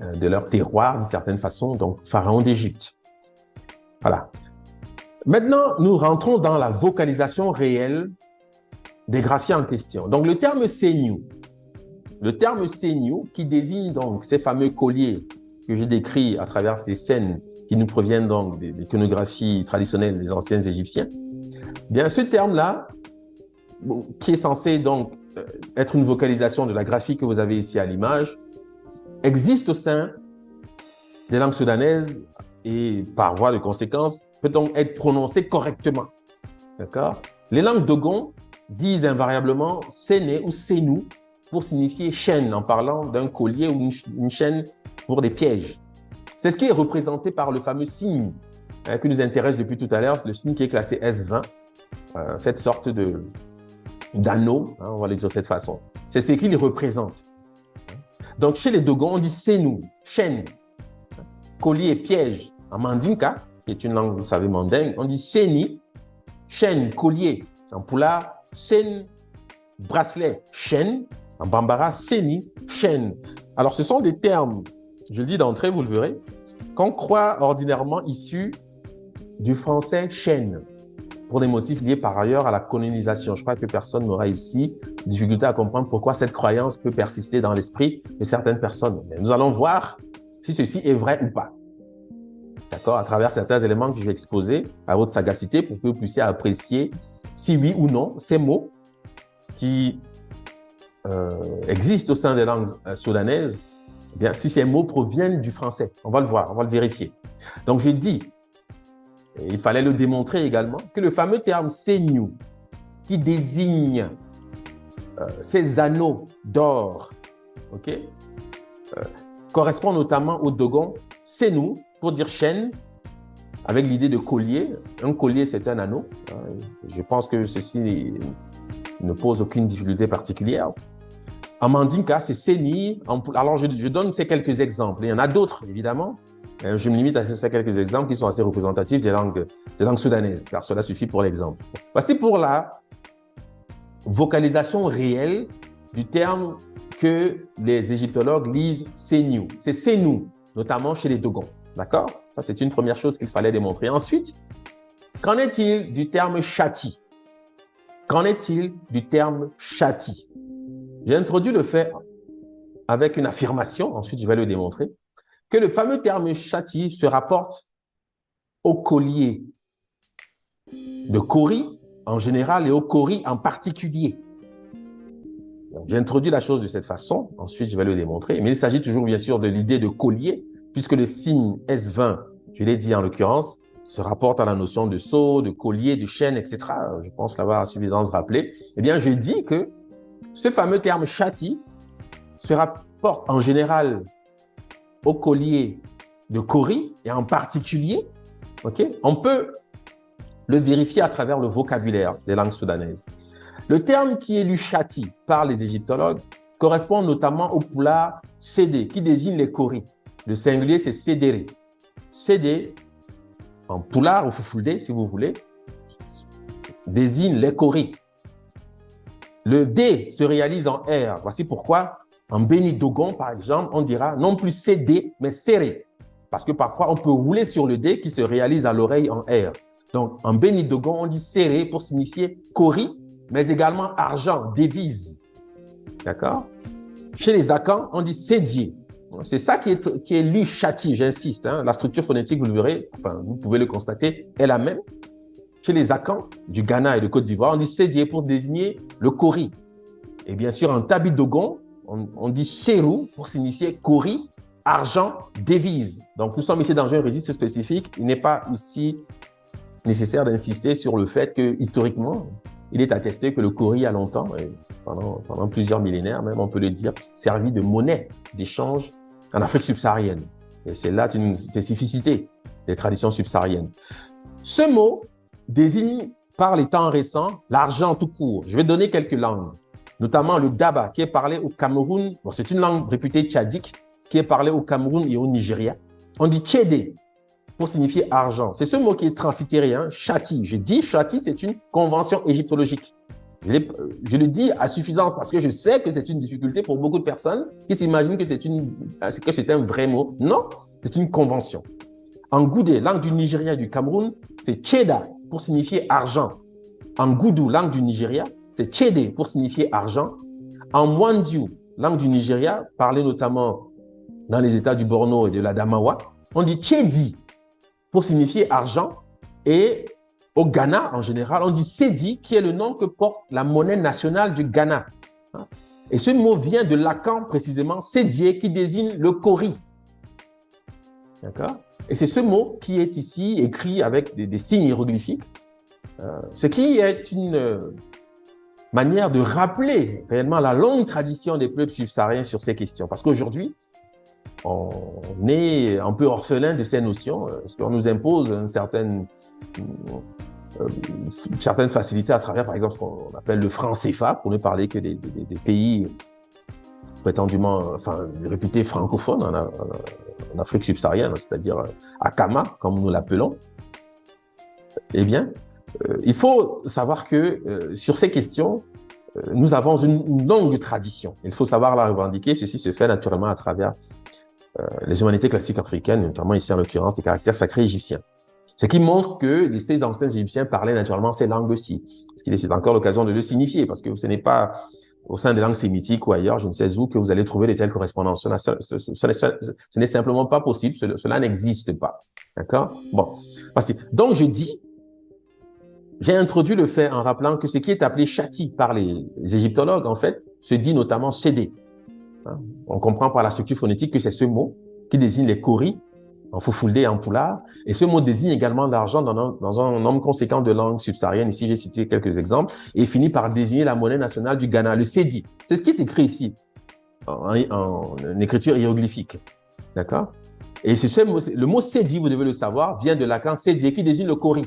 A: de leur terroir, d'une certaine façon, donc pharaon d'Égypte. Voilà. Maintenant, nous rentrons dans la vocalisation réelle des graphies en question. Donc, le terme seignou qui désigne donc ces fameux colliers que j'ai décrits à travers ces scènes qui nous proviennent donc des iconographies traditionnelles des anciens Égyptiens, bien, ce terme-là, qui est censé donc être une vocalisation de la graphie que vous avez ici à l'image, existe au sein des langues soudanaises et par voie de conséquence, peut donc être prononcé correctement. D'accord? Les langues Dogon disent invariablement séné ou sénou pour signifier chaîne, en parlant d'un collier ou une chaîne pour des pièges. C'est ce qui est représenté par le fameux signe qui nous intéresse depuis tout à l'heure, le signe qui est classé S20, cette sorte d'anneau, on va le dire de cette façon. C'est ce qu'il représente. Donc, chez les Dogons, on dit sénou, chaîne, collier, piège. En Mandinka, qui est une langue, vous savez, mandingue, on dit séni, chaîne, collier. En Pula, sen, bracelet, chaîne. En Bambara, séni, chaîne. Alors, ce sont des termes, je le dis d'entrée, vous le verrez, qu'on croit ordinairement issus du français chaîne, pour des motifs liés par ailleurs à la colonisation. Je crois que personne n'aura ici difficulté à comprendre pourquoi cette croyance peut persister dans l'esprit de certaines personnes. Mais nous allons voir si ceci est vrai ou pas. D'accord? À travers certains éléments que je vais exposer à votre sagacité pour que vous puissiez apprécier si oui ou non ces mots qui existent au sein des langues soudanaises, eh bien, si ces mots proviennent du français. On va le voir, on va le vérifier. Donc, j'ai dit, et il fallait le démontrer également, que le fameux terme séniou, qui désigne ces anneaux d'or, correspond notamment au Dogon sénou, pour dire chaîne, avec l'idée de collier. Un collier, c'est un anneau. Je pense que ceci ne pose aucune difficulté particulière. En Mandinka, c'est séni. Alors, je donne ces quelques exemples. Il y en a d'autres, évidemment. Je me limite à ces quelques exemples qui sont assez représentatifs des langues soudanaises, car cela suffit pour l'exemple. Voici pour la vocalisation réelle du terme que les égyptologues lisent séniou. C'est sénou, notamment chez les Dogons. D'accord? Ça, c'est une première chose qu'il fallait démontrer. Ensuite, qu'en est-il du terme chati? Qu'en est-il du terme chati? J'ai introduit le fait avec une affirmation, ensuite je vais le démontrer, que le fameux terme chati se rapporte au collier de Kori en général et au Kori en particulier. J'ai introduit la chose de cette façon, ensuite je vais le démontrer, mais il s'agit toujours bien sûr de l'idée de collier, puisque le signe S20, je l'ai dit en l'occurrence, se rapporte à la notion de sceau, de collier, de chaîne, etc. Je pense l'avoir à suffisance rappelé. Eh bien, je dis que ce fameux terme chati se rapporte en général au collier de Kori et en particulier, on peut le vérifier à travers le vocabulaire des langues soudanaises. Le terme qui est lu chati par les égyptologues correspond notamment au Pula sédé qui désigne les Kori. Le singulier, c'est sédéré. Sédé, en Pula ou Fufulde, si vous voulez, désigne les Kori. Le D se réalise en R. Voici pourquoi, en Béni Dogon, par exemple, on dira non plus CD, mais serré. Parce que parfois, on peut rouler sur le D qui se réalise à l'oreille en R. Donc, en Béni Dogon, on dit serré pour signifier Kori, mais également argent, devise. D'accord? Chez les Akans, on dit sédier. C'est ça qui est lu chati, j'insiste. La structure phonétique, vous le verrez, enfin, vous pouvez le constater, est la même. Chez les Akans du Ghana et de Côte d'Ivoire, on dit sédier pour désigner le Kori. Et bien sûr, en Tabi Dogon, on dit chérou pour signifier Kori, argent, devise. Donc, nous sommes ici dans un registre spécifique. Il n'est pas ici nécessaire d'insister sur le fait que, historiquement, il est attesté que le Kori a longtemps, pendant plusieurs millénaires même, on peut le dire, servi de monnaie d'échange en Afrique subsaharienne. Et c'est là une spécificité des traditions subsahariennes. Ce mot désigne par les temps récents l'argent tout court. Je vais donner quelques langues, notamment le Daba qui est parlé au Cameroun. Bon, c'est une langue réputée tchadique qui est parlée au Cameroun et au Nigeria. On dit tchédé pour signifier argent. C'est ce mot qui est translittéré, chati. Je dis chati, c'est une convention égyptologique. Je le dis à suffisance parce que je sais que c'est une difficulté pour beaucoup de personnes qui s'imaginent que c'est un vrai mot. Non, c'est une convention. En Goudé, langue du Nigeria et du Cameroun, c'est tcheda pour signifier argent. En Goudou, langue du Nigeria, c'est tchédé pour signifier argent. En Mwandiou, langue du Nigeria, parlée notamment dans les États du Borno et de l'Adamawa, on dit tchédi pour signifier argent. Et au Ghana, en général, on dit sédi, qui est le nom que porte la monnaie nationale du Ghana. Et ce mot vient de l'Akan, précisément, sédier, qui désigne le Kori. D'accord? Et c'est ce mot qui est ici écrit avec des signes hiéroglyphiques, Ce qui est une manière de rappeler réellement la longue tradition des peuples subsahariens sur ces questions. Parce qu'aujourd'hui, on est un peu orphelin de ces notions, parce qu'on nous impose une certaine facilité à travers, par exemple, ce qu'on appelle le franc CFA, pour ne parler que des pays prétendument, enfin, réputés francophones en Afrique subsaharienne, c'est-à-dire Akama, comme nous l'appelons. Eh bien, il faut savoir que sur ces questions, nous avons une longue tradition. Il faut savoir la revendiquer. Ceci se fait naturellement à travers les humanités classiques africaines, notamment ici en l'occurrence des caractères sacrés égyptiens. Ce qui montre que ces anciens Égyptiens parlaient naturellement ces langues-ci. C'est encore l'occasion de le signifier, parce que ce n'est pas au sein des langues sémitiques ou ailleurs, je ne sais où, que vous allez trouver de telles correspondances. Ce n'est simplement pas possible, cela n'existe pas. D'accord? Bon. Donc, je dis, j'ai introduit le fait en rappelant que ce qui est appelé chati par les égyptologues, en fait, se dit notamment cédé. On comprend par la structure phonétique que c'est ce mot qui désigne les kauris, en Foufoulde et en Poulard. Et ce mot désigne également l'argent dans un nombre conséquent de langues subsahariennes. Ici, j'ai cité quelques exemples. Et finit par désigner la monnaie nationale du Ghana, le cedi. C'est ce qui est écrit ici, en écriture hiéroglyphique. D'accord? Et le mot cedi, vous devez le savoir, vient de l'akan cedi, qui désigne le kauri,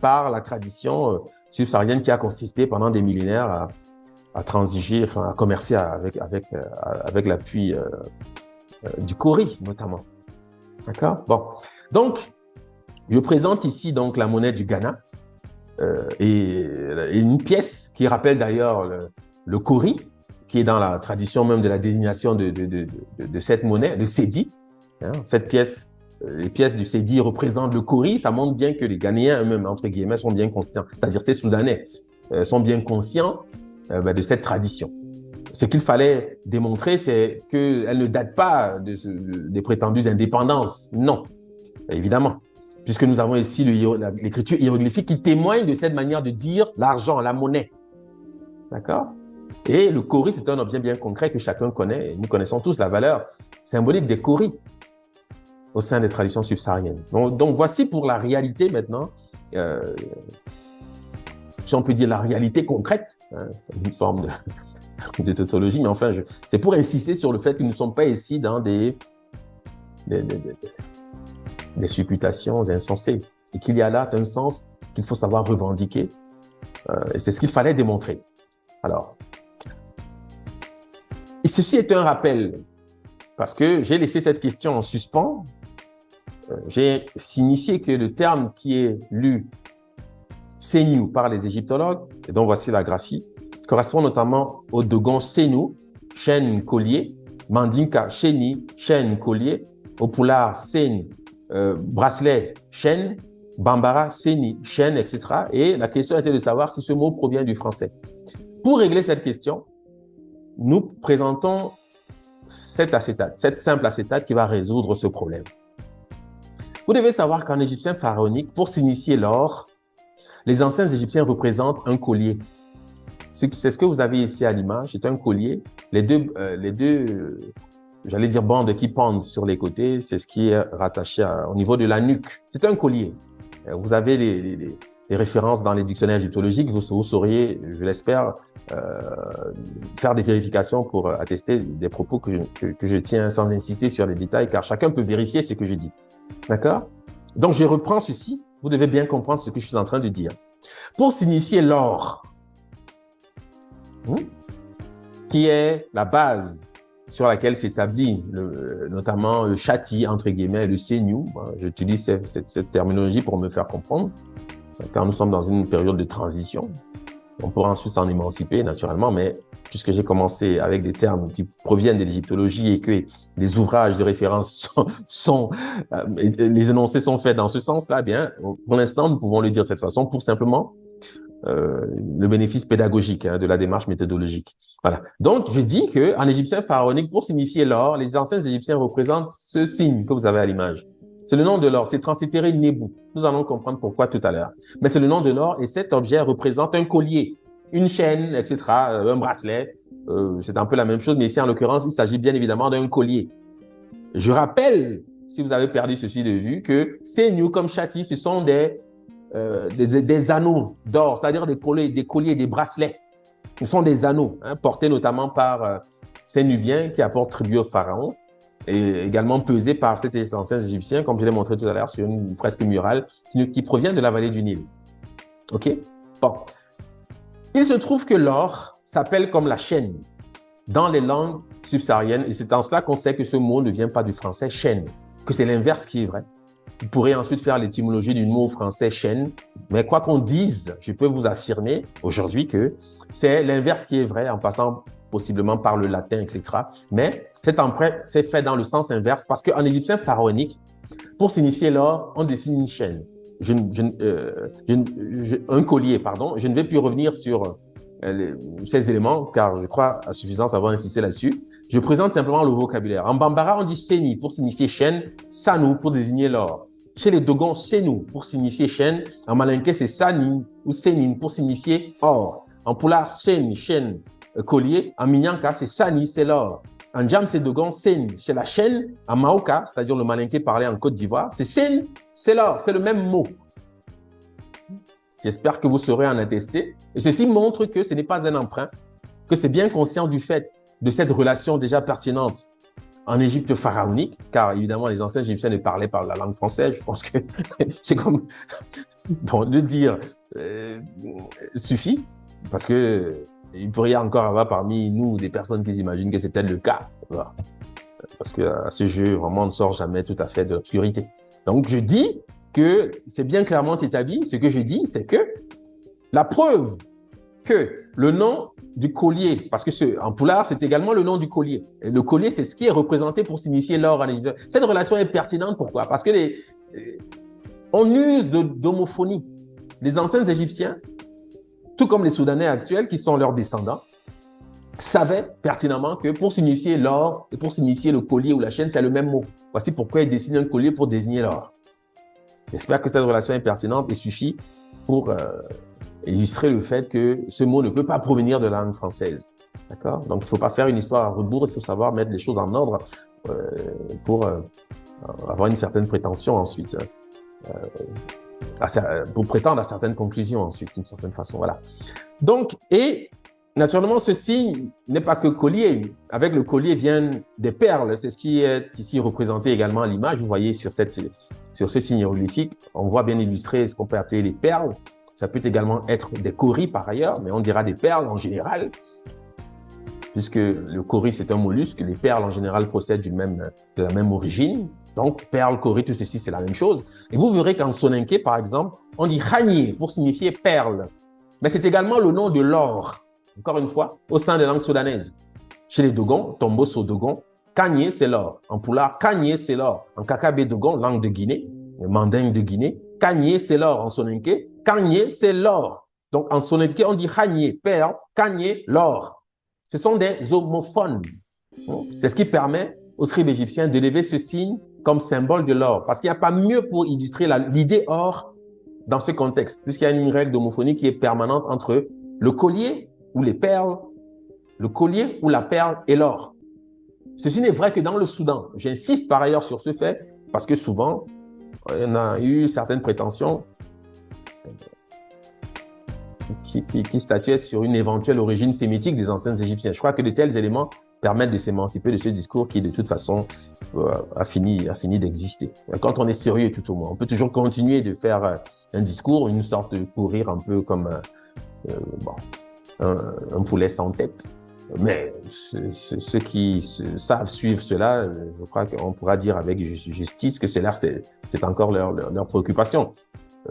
A: par la tradition subsaharienne qui a consisté pendant des millénaires à transiger, enfin, à commercer avec l'appui du kauri, notamment. D'accord? Bon. Donc, je présente ici donc la monnaie du Ghana et une pièce qui rappelle d'ailleurs le kauri, qui est dans la tradition même de la désignation de cette monnaie, le cedi. Hein, cette pièce, les pièces du cedi représentent le kauri. Ça montre bien que les Ghanéens eux-mêmes, entre guillemets, sont bien conscients, c'est-à-dire ces Soudanais, sont bien conscients de cette tradition. Ce qu'il fallait démontrer, c'est qu'elle ne date pas des prétendues indépendances. Non, évidemment. Puisque nous avons ici l'écriture hiéroglyphique qui témoigne de cette manière de dire l'argent, la monnaie. D'accord? Et le kauri, c'est un objet bien concret que chacun connaît. Et nous connaissons tous la valeur symbolique des kauris au sein des traditions subsahariennes. Donc voici pour la réalité maintenant, si on peut dire la réalité concrète, hein, c'est une forme de tautologie, mais enfin, c'est pour insister sur le fait que nous ne sommes pas ici dans des supputations insensées et qu'il y a là un sens qu'il faut savoir revendiquer. Et c'est ce qu'il fallait démontrer. Alors, et ceci est un rappel, parce que j'ai laissé cette question en suspens. J'ai signifié que le terme qui est lu Senu par les égyptologues, et dont voici la graphie, correspond notamment au Dogon Senu, chaîne collier, Mandinka Cheni, chaîne collier, au Poulard Sen, bracelet, chaîne, Bambara Seni, chaîne, etc. Et la question était de savoir si ce mot provient du français. Pour régler cette question, nous présentons cette simple acétate qui va résoudre ce problème. Vous devez savoir qu'en égyptien pharaonique, pour signifier l'or, les anciens Égyptiens représentent un collier. C'est ce que vous avez ici à l'image, c'est un collier. Les deux j'allais dire bandes qui pendent sur les côtés, c'est ce qui est rattaché au niveau de la nuque. C'est un collier. Vous avez les références dans les dictionnaires égyptologiques, vous sauriez, je l'espère, faire des vérifications pour attester des propos que je tiens sans insister sur les détails, car chacun peut vérifier ce que je dis. D'accord? Donc, je reprends ceci. Vous devez bien comprendre ce que je suis en train de dire. Pour signifier l'or, qui est la base sur laquelle s'établit notamment le chati, entre guillemets, le senu. J'utilise cette terminologie pour me faire comprendre, car nous sommes dans une période de transition. On pourra ensuite s'en émanciper, naturellement, mais puisque j'ai commencé avec des termes qui proviennent de l'égyptologie et que les ouvrages de référence les énoncés sont faits dans ce sens-là, eh bien, pour l'instant, nous pouvons le dire de cette façon pour simplement le bénéfice pédagogique de la démarche méthodologique. Voilà. Donc, je dis que en égyptien pharaonique, pour signifier l'or, les anciens Égyptiens représentent ce signe que vous avez à l'image. C'est le nom de l'or, c'est translitéré Nebu. Nous allons comprendre pourquoi tout à l'heure. Mais c'est le nom de l'or et cet objet représente un collier, une chaîne, etc., un bracelet. C'est un peu la même chose, mais ici, en l'occurrence, il s'agit bien évidemment d'un collier. Je rappelle, si vous avez perdu ceci de vue, que Senu comme Chati, ce sont des des anneaux d'or, c'est-à-dire des colliers, des bracelets. Ce sont des anneaux, hein, portés notamment par ces Nubiens qui apportent tribut au pharaon et également pesés par ces anciens Égyptiens, comme je l'ai montré tout à l'heure sur une fresque murale qui provient de la vallée du Nil. OK? Bon. Il se trouve que l'or s'appelle comme la chaîne dans les langues subsahariennes et c'est en cela qu'on sait que ce mot ne vient pas du français chaîne, que c'est l'inverse qui est vrai. Vous pourrez ensuite faire l'étymologie du mot français chaîne, mais quoi qu'on dise, je peux vous affirmer aujourd'hui que c'est l'inverse qui est vrai en passant possiblement par le latin, etc. Mais cet emprunt s'est fait dans le sens inverse parce qu'en égyptien pharaonique, pour signifier l'or, on dessine une chaîne. Un collier, pardon. Je ne vais plus revenir sur ces éléments car je crois à suffisance avoir insisté là-dessus. Je présente simplement le vocabulaire. En bambara, on dit seni pour signifier chaîne, sanou pour désigner l'or. Chez les Dogons, senou pour signifier chaîne. En malinké, c'est sanin ou senin pour signifier or. En poulard, chaîne, collier. En minyanka, c'est sani, c'est l'or. En djam, c'est Dogon, sen. Chez la chaîne, en maoka, c'est-à-dire le malinké parlé en Côte d'Ivoire, c'est sen, c'est l'or, c'est le même mot. J'espère que vous saurez en attester. Et ceci montre que ce n'est pas un emprunt, que c'est bien conscient du fait de cette relation déjà pertinente en Égypte pharaonique, car évidemment les anciens Égyptiens ne parlaient pas la langue française. Je pense que c'est comme bon, de dire suffit, parce que il pourrait y encore avoir parmi nous des personnes qui s'imaginent que c'est peut-être le cas. Voilà. Parce qu'à ce jeu, vraiment, on ne sort jamais tout à fait de l'obscurité. Donc, je dis que c'est bien clairement établi. Ce que je dis, c'est que la preuve que le nom du collier, parce que en poulard, c'est également le nom du collier. Et le collier, c'est ce qui est représenté pour signifier l'or en Égypte. Cette relation est pertinente. Pourquoi? Parce que on use d'homophonie. Les anciens Égyptiens, tout comme les Soudanais actuels, qui sont leurs descendants, savaient pertinemment que pour signifier l'or et pour signifier le collier ou la chaîne, c'est le même mot. Voici pourquoi ils dessinent un collier pour désigner l'or. J'espère que cette relation est pertinente et suffit pour illustrer le fait que ce mot ne peut pas provenir de la langue française. D'accord? Donc, il ne faut pas faire une histoire à rebours, il faut savoir mettre les choses en ordre pour avoir une certaine prétention ensuite. Pour prétendre à certaines conclusions ensuite, d'une certaine façon. Voilà. Donc, et naturellement, ce signe n'est pas que collier. Avec le collier viennent des perles. C'est ce qui est ici représenté également à l'image. Vous voyez sur ce signe hiéroglyphique, on voit bien illustré ce qu'on peut appeler les perles. Ça peut également être des coris par ailleurs, mais on dira des perles en général, puisque le cori c'est un mollusque. Les perles en général procèdent de la même origine. Donc, perle, cori, tout ceci, c'est la même chose. Et vous verrez qu'en soninké, par exemple, on dit khanié pour signifier perle. Mais c'est également le nom de l'or, encore une fois, au sein des langues soudanaises. Chez les Dogons, Tomboso Dogon, khanié, c'est l'or. En poulard, khanié, c'est l'or. En Kakabé Dogon, langue de Guinée, mandingue de Guinée, khanié, c'est l'or. En soninké, khanié, c'est l'or. Donc, en soninké, on dit khanié, perle, khanié, l'or. Ce sont des homophones. C'est ce qui permet aux scribes égyptiens d'élever ce signe comme symbole de l'or. Parce qu'il n'y a pas mieux pour illustrer l'idée or dans ce contexte, puisqu'il y a une règle d'homophonie qui est permanente entre le collier ou les perles, le collier ou la perle et l'or. Ceci n'est vrai que dans le Soudan. J'insiste par ailleurs sur ce fait, parce que souvent, on a eu certaines prétentions qui statuaient sur une éventuelle origine sémitique des anciens Égyptiens. Je crois que de tels éléments permettent de s'émanciper de ce discours qui, de toute façon, a fini d'exister. Quand on est sérieux, tout au moins, on peut toujours continuer de faire un discours, une sorte de courir un peu comme un poulet sans tête. Mais ceux qui savent suivre cela, je crois qu'on pourra dire avec justice que cela, c'est encore leur préoccupation.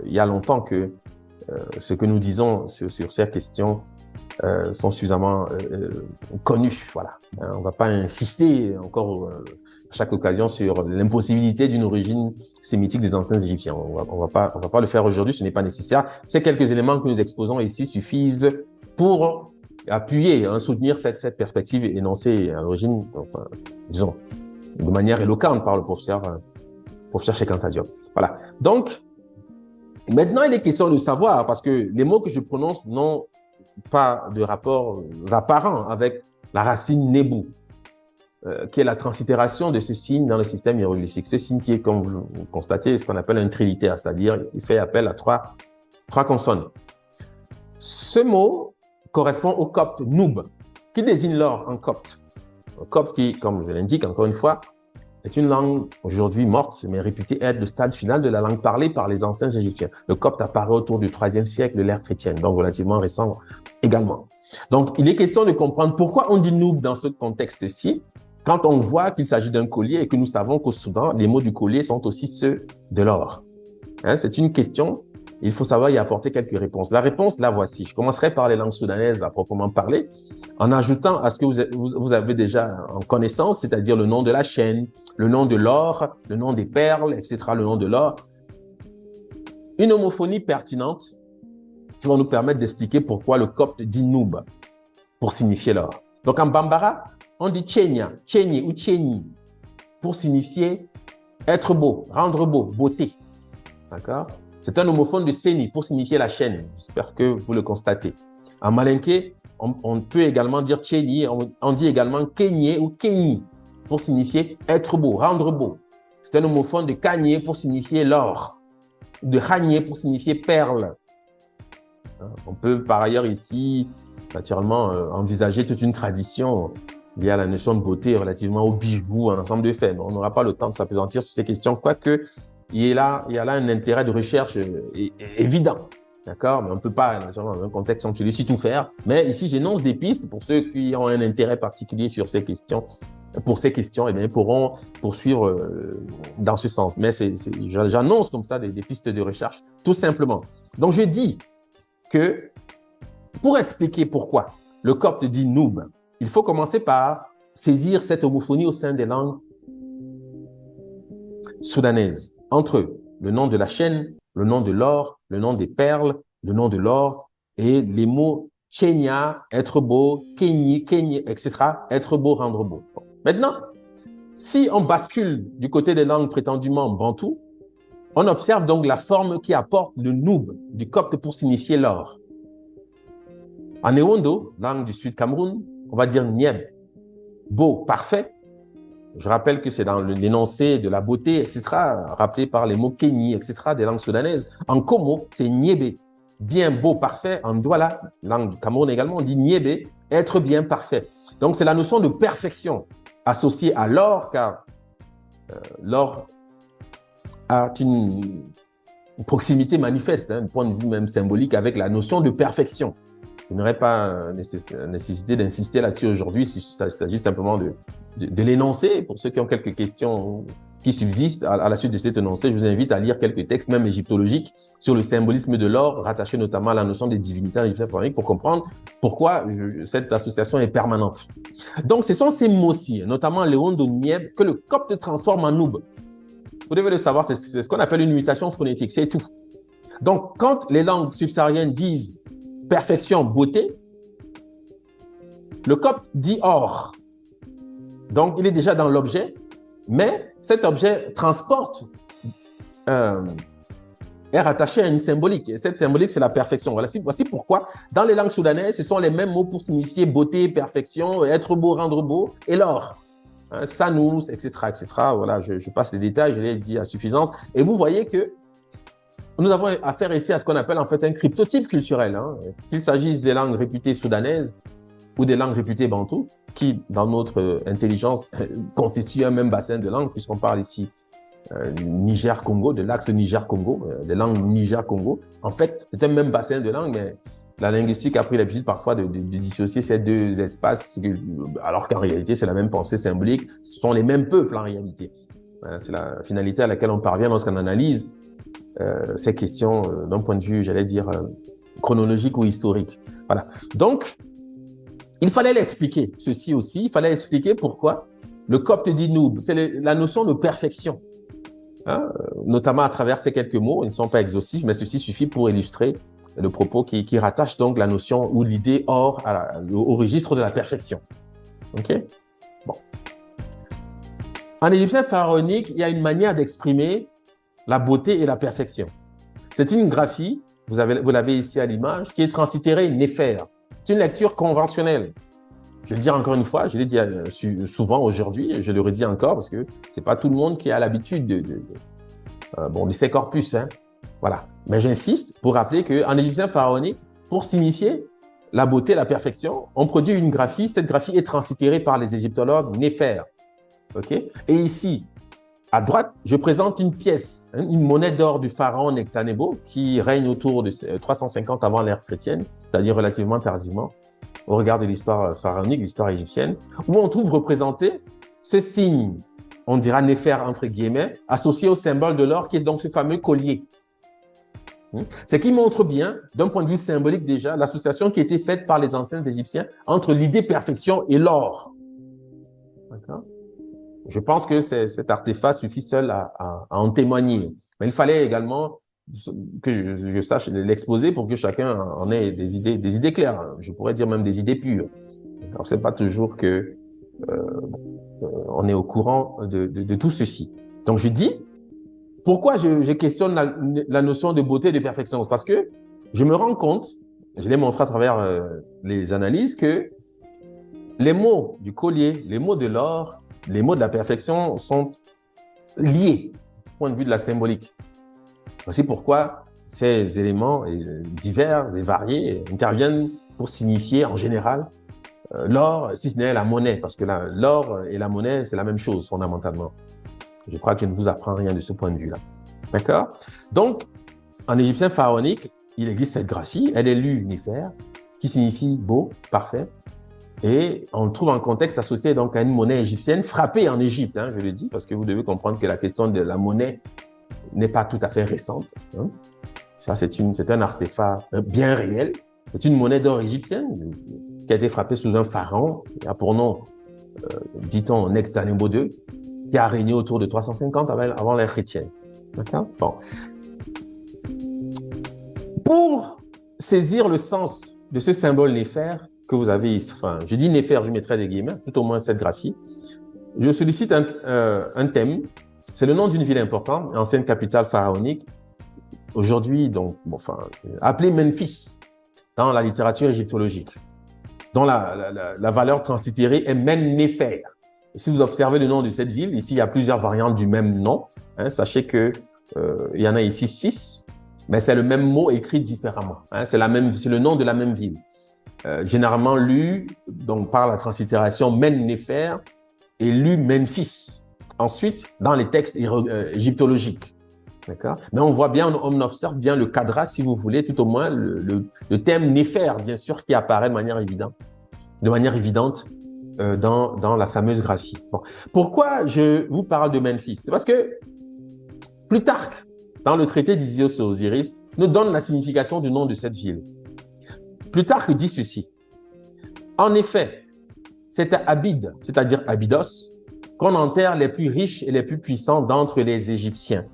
A: Il y a longtemps que ce que nous disons sur ces questions sont suffisamment connus. Voilà. On ne va pas insister encore à chaque occasion sur l'impossibilité d'une origine sémitique des anciens Égyptiens. On va pas le faire aujourd'hui, ce n'est pas nécessaire. Ces quelques éléments que nous exposons ici suffisent pour appuyer, soutenir cette perspective énoncée à l'origine, enfin, disons, de manière éloquente par le professeur Cheikh Anta Diop. Voilà. Donc, maintenant, il est question de savoir, parce que les mots que je prononce n'ont pas de rapport apparent avec la racine Nebu, qui est la translittération de ce signe dans le système hiéroglyphique. Ce signe qui est, comme vous le constatez, ce qu'on appelle un trilitère, c'est-à-dire il fait appel à trois 3 consonnes. Ce mot correspond au copte Noob, qui désigne l'or en copte. Un copte qui, comme je l'indique encore une fois, est une langue aujourd'hui morte, mais réputée être le stade final de la langue parlée par les anciens Égyptiens. Le copte apparaît autour du IIIe siècle de l'ère chrétienne, donc relativement récent également. Donc, il est question de comprendre pourquoi on dit Noob dans ce contexte-ci, quand on voit qu'il s'agit d'un collier et que nous savons qu'au Soudan, les mots du collier sont aussi ceux de l'or. Hein, c'est une question, il faut savoir y apporter quelques réponses. La réponse, la voici. Je commencerai par les langues soudanaises à proprement parler, en ajoutant à ce que vous avez déjà en connaissance, c'est-à-dire le nom de la chaîne, le nom de l'or, le nom des perles, etc., le nom de l'or. Une homophonie pertinente qui va nous permettre d'expliquer pourquoi le copte dit Noob pour signifier l'or. Donc en Bambara, on dit Tchenya, Tchenyi ou Tchenyi pour signifier être beau, rendre beau, beauté. D'accord? C'est un homophone de Seni pour signifier la chaîne. J'espère que vous le constatez. En malinké, on peut également dire Tchenyi, on dit également Kenye ou Kenyi pour signifier être beau, rendre beau. C'est un homophone de Kanye pour signifier l'or, de Khanye pour signifier perle. On peut par ailleurs ici, naturellement, envisager toute une tradition liée à la notion de beauté relativement aux bijoux, un ensemble de faits. Mais on n'aura pas le temps de s'appesantir sur ces questions, quoique il y a là un intérêt de recherche évident. D'accord? Mais on ne peut pas, dans un contexte comme celui-ci, tout faire. Mais ici, j'énonce des pistes pour ceux qui ont un intérêt particulier sur ces questions. Pour ces questions, eh bien, ils pourront poursuivre dans ce sens. Mais j'annonce comme ça des pistes de recherche, tout simplement. Donc, je dis que pour expliquer pourquoi le copte dit Noob, il faut commencer par saisir cette homophonie au sein des langues soudanaises. Entre le nom de la chaîne, le nom de l'or, le nom des perles, le nom de l'or et les mots Tchenya, être beau, Kenyi, Kenyi, etc. Être beau, rendre beau. Maintenant, si on bascule du côté des langues prétendument bantoues, on observe donc la forme qui apporte le Noob du copte pour signifier l'or. En Ewondo, langue du Sud Cameroun, on va dire Nieb, beau, parfait. Je rappelle que c'est dans l'énoncé de la beauté, etc., rappelé par les mots Kenyi, etc., des langues soudanaises. En Komo, c'est Niébé, bien, beau, parfait. En Douala, langue du Cameroun également, on dit Niébé, être bien, parfait. Donc, c'est la notion de perfection associée à l'or, car l'or a une proximité manifeste, du point de vue même symbolique, avec la notion de perfection. Il n'y aurait pas nécessité d'insister là-dessus aujourd'hui, si ça s'agit simplement de l'énoncer. Pour ceux qui ont quelques questions qui subsistent à la suite de cet énoncé, je vous invite à lire quelques textes, même égyptologiques, sur le symbolisme de l'or, rattaché notamment à la notion des divinités en égyptien pharaonique, pour comprendre pourquoi cette association est permanente. Donc, ce sont ces mots-ci, notamment Léondo Nieb, que le copte transforme en Noob. Vous devez le savoir, c'est ce qu'on appelle une mutation phonétique, c'est tout. Donc, quand les langues subsahariennes disent perfection, beauté, le copte dit or. Donc, il est déjà dans l'objet, mais cet objet transporte, est rattaché à une symbolique. Et cette symbolique, c'est la perfection. Voici pourquoi, dans les langues soudanaises, ce sont les mêmes mots pour signifier beauté, perfection, être beau, rendre beau, et l'or. Sanous, etc., etc. Voilà, je passe les détails, je l'ai dit à suffisance. Et vous voyez que nous avons affaire ici à ce qu'on appelle en fait un cryptotype culturel, qu'il s'agisse des langues réputées soudanaises ou des langues réputées bantoues, qui, dans notre intelligence, constituent un même bassin de langues, puisqu'on parle ici du Niger-Congo, de l'axe Niger-Congo, des langues Niger-Congo. En fait, c'est un même bassin de langues, mais la linguistique a pris l'habitude parfois de dissocier ces deux espaces, alors qu'en réalité, c'est la même pensée symbolique, ce sont les mêmes peuples en réalité. C'est la finalité à laquelle on parvient lorsqu'on analyse ces questions d'un point de vue, j'allais dire, chronologique ou historique. Voilà. Donc, il fallait l'expliquer, ceci aussi, il fallait expliquer pourquoi le copte dit Noob, c'est la notion de perfection, notamment à travers ces quelques mots, ils ne sont pas exhaustifs, mais ceci suffit pour illustrer le propos qui rattache donc la notion ou l'idée or au registre de la perfection. OK? Bon. En égyptien pharaonique, il y a une manière d'exprimer la beauté et la perfection. C'est une graphie, vous l'avez ici à l'image, qui est translittérée Néfer. C'est une lecture conventionnelle. Je vais le dire encore une fois, je l'ai dit souvent aujourd'hui, je le redis encore parce que c'est pas tout le monde qui a l'habitude de ces corpus. Voilà. Mais j'insiste pour rappeler qu'en égyptien pharaonique, pour signifier la beauté, la perfection, on produit une graphie. Cette graphie est translittérée par les égyptologues Néfer. Okay? Et ici, à droite, je présente une pièce, une monnaie d'or du pharaon Nectanebo qui règne autour de 350 avant l'ère chrétienne, c'est-à-dire relativement tardivement, au regard de l'histoire pharaonique, l'histoire égyptienne, où on trouve représenté ce signe, on dira Néfer entre guillemets, associé au symbole de l'or, qui est donc ce fameux collier. Ce qui montre bien, d'un point de vue symbolique déjà, l'association qui a été faite par les anciens Égyptiens entre l'idée perfection et l'or. D'accord? Je pense que cet artefact suffit seul à en témoigner. Mais il fallait également que je sache l'exposer pour que chacun en ait des idées claires. Je pourrais dire même des idées pures. Alors, c'est pas toujours que on est au courant de tout ceci. Donc, je dis, pourquoi je questionne la notion de beauté et de perfection? C'est parce que je me rends compte, je l'ai montré à travers les analyses, que les mots du collier, les mots de l'or, les mots de la perfection sont liés du point de vue de la symbolique. Voici pourquoi ces éléments divers et variés interviennent pour signifier en général l'or, si ce n'est la monnaie, parce que l'or et la monnaie, c'est la même chose fondamentalement. Je crois que je ne vous apprends rien de ce point de vue-là. D'accord? Donc, en égyptien pharaonique, il existe cette graphie, elle est lue Néfer, qui signifie beau, parfait, et on le trouve en contexte associé donc à une monnaie égyptienne frappée en Égypte, hein, je le dis, parce que vous devez comprendre que la question de la monnaie n'est pas tout à fait récente. Hein. Ça, c'est un artefact bien réel. C'est une monnaie d'or égyptienne qui a été frappée sous un pharaon, qui a pour nom, dit-on, Nectanebo II, qui a régné autour de 350 avant l'ère chrétienne. D'accord? Bon. Pour saisir le sens de ce symbole Néfer que vous avez ici, enfin, je dis Néfer, je mettrai des guillemets, tout au moins cette graphie, je sollicite un thème. C'est le nom d'une ville importante, ancienne capitale pharaonique, aujourd'hui donc, appelée Memphis dans la littérature égyptologique, dont la valeur translittérée est Men-Néfer. Si vous observez le nom de cette ville, ici il y a plusieurs variantes du même nom. Hein, sachez que il y en a ici 6, mais c'est le même mot écrit différemment. Hein, c'est le nom de la même ville. Généralement lu donc par la translittération Men-Néfer et lu Memphis. Ensuite, dans les textes égyptologiques. D'accord? Mais on voit bien, on observe bien le cadrage, si vous voulez, tout au moins le thème Néfer, bien sûr, qui apparaît de manière évidente dans la fameuse graphie. Bon. Pourquoi je vous parle de Memphis? C'est parce que Plutarque, dans le traité d'Isios et Osiris, nous donne la signification du nom de cette ville. Plutarque dit ceci. En effet, c'est à Abydos, c'est-à-dire Abydos, qu'on enterre les plus riches et les plus puissants d'entre les Égyptiens,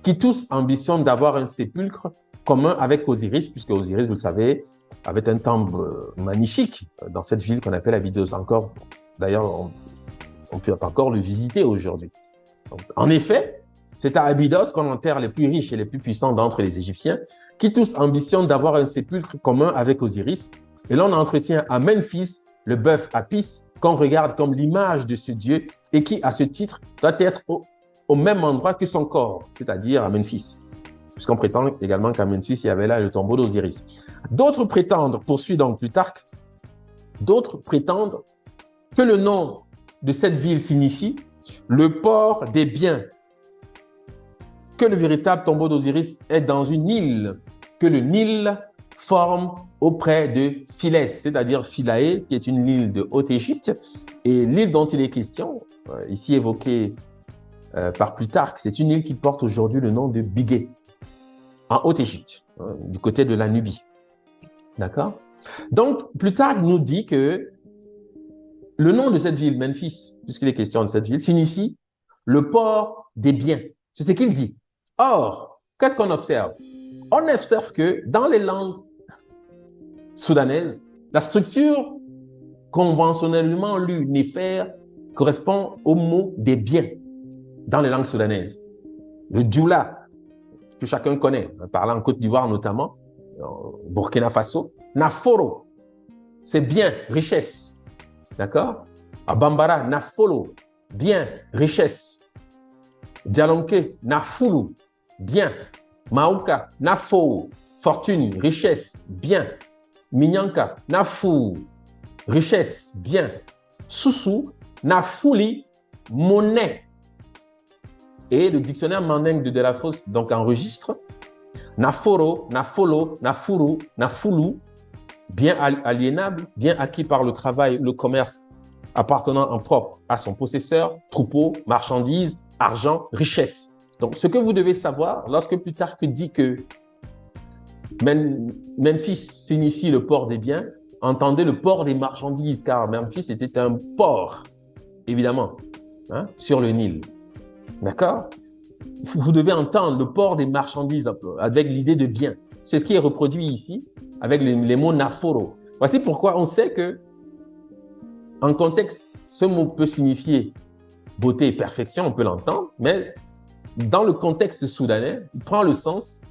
A: qui tous ambitionnent d'avoir un sépulcre commun avec Osiris, puisque Osiris, vous le savez, avait un temple magnifique dans cette ville qu'on appelle Abydos. Encore, d'ailleurs, on peut encore le visiter aujourd'hui. En effet, c'est à Abydos qu'on enterre les plus riches et les plus puissants d'entre les Égyptiens, qui tous ambitionnent d'avoir un sépulcre commun avec Osiris, et l'on entretient à Memphis le bœuf Apis, qu'on regarde comme l'image de ce dieu et qui, à ce titre, doit être au même endroit que son corps, c'est-à-dire à Memphis. Puisqu'on prétend également qu'à Memphis, il y avait là le tombeau d'Osiris. D'autres prétendent, poursuit donc Plutarque, d'autres prétendent que le nom de cette ville signifie le port des biens, que le véritable tombeau d'Osiris est dans une île que le Nil forme auprès de Philès, c'est-à-dire Philae, qui est une île de Haute-Égypte. Et l'île dont il est question, ici évoquée par Plutarque, c'est une île qui porte aujourd'hui le nom de Bigé, en Haute-Égypte, du côté de la Nubie. D'accord? Donc, Plutarque nous dit que le nom de cette ville, Memphis, puisqu'il est question de cette ville, signifie le port des biens. C'est ce qu'il dit. Or, qu'est-ce qu'on observe? On observe que dans les langues soudanaises, la structure conventionnellement lue Néfer correspond au mot des biens dans les langues soudanaises. Le djoula, que chacun connaît, parlant en Côte d'Ivoire notamment, Burkina Faso, Naforo, c'est bien, richesse. D'accord? À Bambara, Nafolo, bien, richesse. Djalonke, Nafulu, bien, Mauka, Nafo, fortune, richesse, bien. Minyanka, Nafu, richesse, bien. Susu, Nafuli, monnaie. Et le dictionnaire Mandingue de Delafosse donc enregistre Naforo, Nafolo, Nafuru, Nafulu, bien aliénable, bien acquis par le travail, le commerce appartenant en propre à son possesseur, troupeau, marchandises, argent, richesse. Donc, ce que vous devez savoir, lorsque Plutarque dit que Memphis signifie le port des biens, entendez le port des marchandises, car Memphis était un port, évidemment, sur le Nil. D'accord? Vous devez entendre le port des marchandises avec l'idée de bien. C'est ce qui est reproduit ici avec les mots naforo. Voici pourquoi on sait que, en contexte, ce mot peut signifier beauté et perfection, on peut l'entendre, mais dans le contexte soudanais, il prend le sens,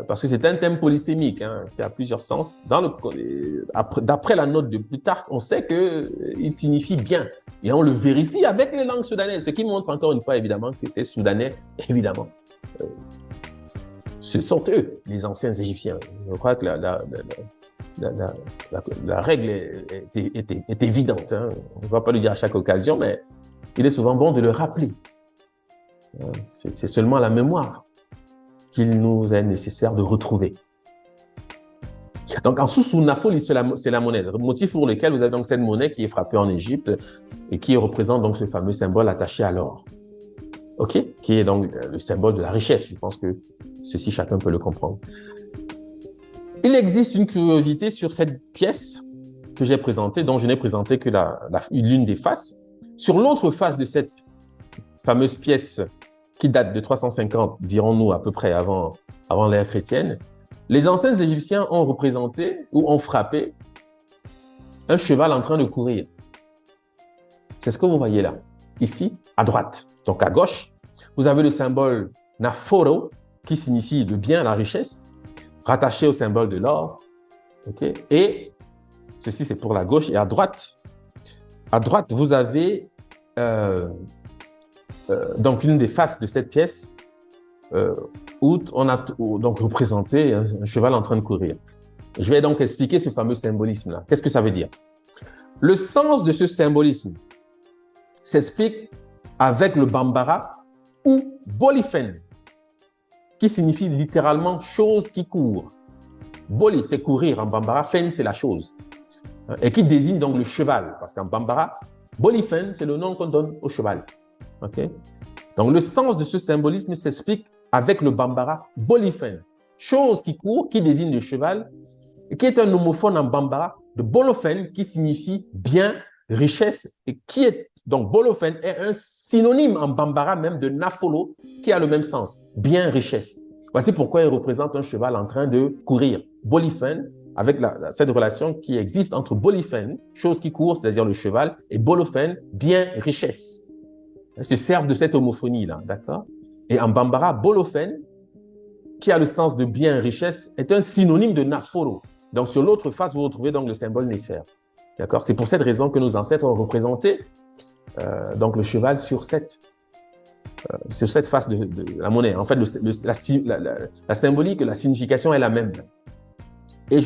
A: parce que c'est un thème polysémique qui a plusieurs sens. D'après la note de Plutarque, on sait qu'il signifie bien. Et on le vérifie avec les langues soudanaises, ce qui montre encore une fois, évidemment, que c'est soudanais, évidemment. Ce sont eux, les anciens Égyptiens. Je crois que la règle est évidente. On ne va pas le dire à chaque occasion, mais il est souvent bon de le rappeler. C'est seulement la mémoire qu'il nous est nécessaire de retrouver. Donc, en Soussou, Nafoli, c'est la monnaie. Le motif pour lequel vous avez donc cette monnaie qui est frappée en Égypte et qui représente donc ce fameux symbole attaché à l'or. OK? Qui est donc le symbole de la richesse. Je pense que ceci, chacun peut le comprendre. Il existe une curiosité sur cette pièce que j'ai présentée, dont je n'ai présenté que l'une des faces. Sur l'autre face de cette fameuse pièce qui date de 350, dirons-nous à peu près avant l'ère chrétienne, les anciens Égyptiens ont représenté ou ont frappé un cheval en train de courir. C'est ce que vous voyez là, ici, à droite. Donc à gauche, vous avez le symbole Naforo, qui signifie le bien, la richesse, rattaché au symbole de l'or. Okay? Et ceci, c'est pour la gauche. Et à droite, vous avez donc l'une des faces de cette pièce où on a donc représenté un cheval en train de courir. Je vais donc expliquer ce fameux symbolisme-là. Qu'est-ce que ça veut dire? Le sens de ce symbolisme s'explique avec le bambara ou bolifen, qui signifie littéralement chose qui court. Boli, c'est courir en bambara, fen, c'est la chose. Et qui désigne donc le cheval, parce qu'en bambara, bolifen, c'est le nom qu'on donne au cheval. Okay? Donc le sens de ce symbolisme s'explique avec le bambara bolifen, chose qui court, qui désigne le cheval, et qui est un homophone en bambara de bolofen, qui signifie bien, richesse, et qui est donc bolofen est un synonyme en bambara même de nafolo, qui a le même sens, bien, richesse. Voici pourquoi il représente un cheval en train de courir. Bolifen, avec cette relation qui existe entre bolifen, chose qui court, c'est-à-dire le cheval, et bolofen, bien, richesse. Ils se servent de cette homophonie-là, d'accord? Et en bambara, bolofen, qui a le sens de bien, richesse, est un synonyme de nafolo. Donc sur l'autre face, vous retrouvez donc le symbole néfer. D'accord? C'est pour cette raison que nos ancêtres ont représenté donc le cheval sur cette face de la monnaie. En fait, la symbolique, la signification est la même. Et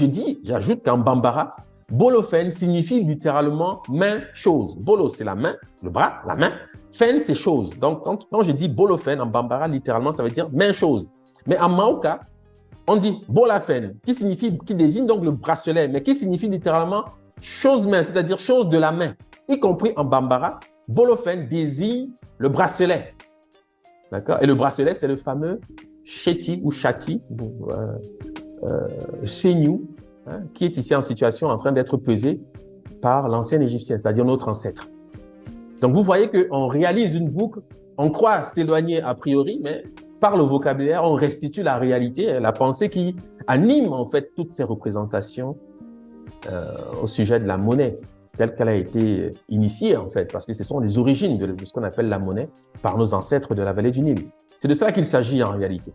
A: j'ajoute qu'en bambara, bolofen signifie littéralement main, chose. Bolo, c'est la main, le bras, la main. Fen, c'est chose. Donc, quand je dis bolofen en bambara, littéralement, ça veut dire main, chose. Mais en maoka, on dit bolafen, qui désigne donc le bracelet, mais qui signifie littéralement chose main, c'est-à-dire chose de la main. Y compris en bambara, bolofen désigne le bracelet. D'accord? Et le bracelet, c'est le fameux cheti ou chati, seignou, qui est ici en situation en train d'être pesé par l'ancien Égyptien, c'est-à-dire notre ancêtre. Donc, vous voyez qu'on réalise une boucle, on croit s'éloigner a priori, mais par le vocabulaire, on restitue la réalité, la pensée qui anime en fait toutes ces représentations au sujet de la monnaie, telle qu'elle a été initiée en fait, parce que ce sont les origines de ce qu'on appelle la monnaie par nos ancêtres de la vallée du Nil. C'est de ça qu'il s'agit en réalité.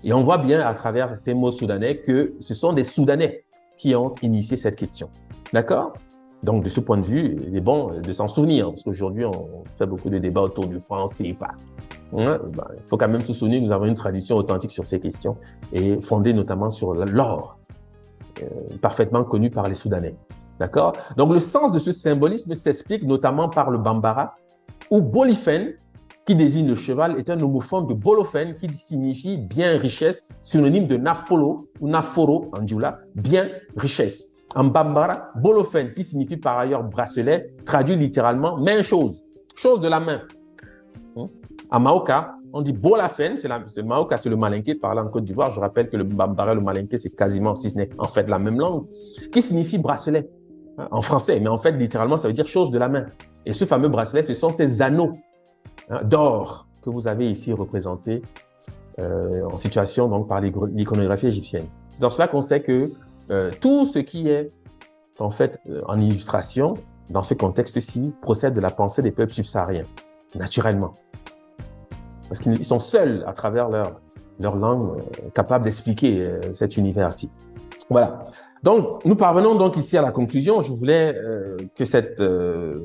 A: Et on voit bien à travers ces mots soudanais que ce sont des Soudanais qui ont initié cette question. D'accord? Donc, de ce point de vue, il est bon de s'en souvenir, parce qu'aujourd'hui, on fait beaucoup de débats autour du franc CFA. Il faut quand même se souvenir que nous avons une tradition authentique sur ces questions et fondée notamment sur l'or, parfaitement connu par les Soudanais. D'accord? Donc, le sens de ce symbolisme s'explique notamment par le Bambara, où Bolifen, qui désigne le cheval, est un homophone de Bolofen, qui signifie bien richesse, synonyme de Nafolo ou Naforo en Djoula, bien richesse. En Bambara, Bolofen, qui signifie par ailleurs bracelet, traduit littéralement main chose, chose de la main. En Maoka, on dit Bolafen, le Maoka, c'est le Malinké parlé en Côte d'Ivoire. Je rappelle que le Bambara et le Malinké, c'est quasiment, si ce n'est en fait la même langue, qui signifie bracelet en français, mais en fait, littéralement, ça veut dire chose de la main. Et ce fameux bracelet, ce sont ces anneaux d'or que vous avez ici représentés en situation donc par l'iconographie égyptienne. C'est dans cela qu'on sait que tout ce qui est en fait en illustration dans ce contexte-ci procède de la pensée des peuples subsahariens, naturellement. Parce qu'ils sont seuls à travers leur langue capables d'expliquer cet univers-ci. Voilà. Donc, nous parvenons donc ici à la conclusion. Je voulais que cette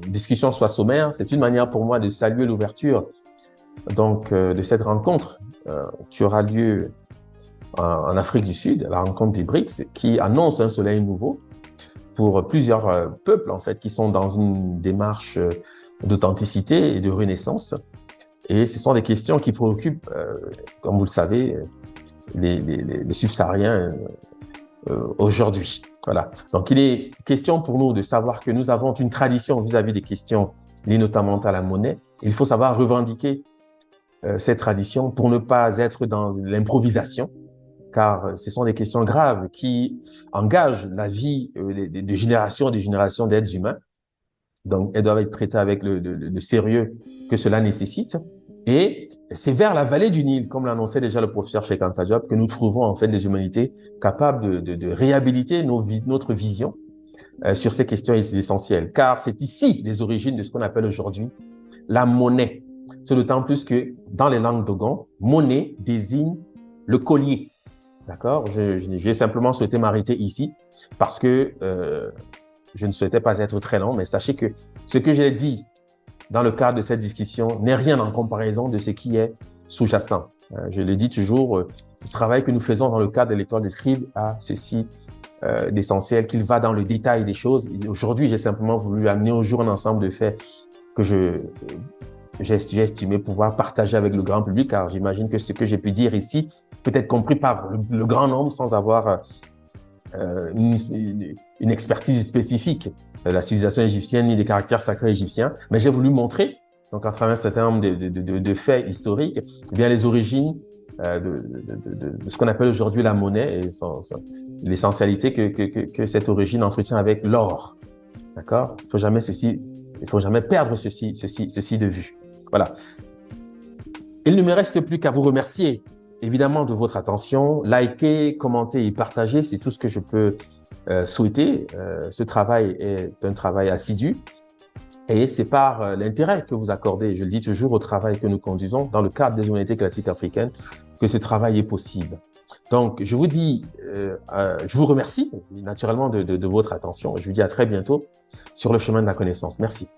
A: discussion soit sommaire. C'est une manière pour moi de saluer l'ouverture donc de cette rencontre qui aura lieu en Afrique du Sud, la rencontre des BRICS, qui annonce un soleil nouveau pour plusieurs peuples en fait qui sont dans une démarche d'authenticité et de renaissance. Et ce sont des questions qui préoccupent, comme vous le savez, les subsahariens aujourd'hui. Voilà. Donc, il est question pour nous de savoir que nous avons une tradition vis-à-vis des questions liées notamment à la monnaie. Il faut savoir revendiquer cette tradition pour ne pas être dans l'improvisation, car ce sont des questions graves qui engagent la vie de générations et de générations d'êtres humains. Donc, elles doivent être traitées avec le sérieux que cela nécessite. Et c'est vers la vallée du Nil, comme l'annonçait déjà le professeur Cheikh Anta Diop, que nous trouvons en fait des humanités capables de réhabiliter notre vision sur ces questions essentielles. Car c'est ici les origines de ce qu'on appelle aujourd'hui la monnaie. C'est d'autant plus que dans les langues dogon, monnaie désigne le collier. D'accord? J'ai simplement souhaité m'arrêter ici parce que je ne souhaitais pas être très long, mais sachez que ce que j'ai dit dans le cadre de cette discussion n'est rien en comparaison de ce qui est sous-jacent. Je le dis toujours, le travail que nous faisons dans le cadre de l'école des scribes a ceci d'essentiel, qu'il va dans le détail des choses. Aujourd'hui, j'ai simplement voulu amener au jour un ensemble de faits que j'ai estimé pouvoir partager avec le grand public, car j'imagine que ce que j'ai pu dire ici peut être compris par le grand nombre sans avoir une expertise spécifique de la civilisation égyptienne ni des caractères sacrés égyptiens, mais j'ai voulu montrer, donc à travers un certain nombre de faits historiques, eh bien les origines de ce qu'on appelle aujourd'hui la monnaie et l'essentialité que cette origine entretient avec l'or. D'accord? Il faut jamais perdre ceci de vue. Voilà. Il ne me reste plus qu'à vous remercier évidemment de votre attention. Likez, commentez et partagez, c'est tout ce que je peux souhaiter. Ce travail est un travail assidu et c'est par l'intérêt que vous accordez, je le dis toujours, au travail que nous conduisons dans le cadre des humanités classiques africaines que ce travail est possible. Donc, je vous dis, je vous remercie naturellement de votre attention. Je vous dis à très bientôt sur le chemin de la connaissance. Merci.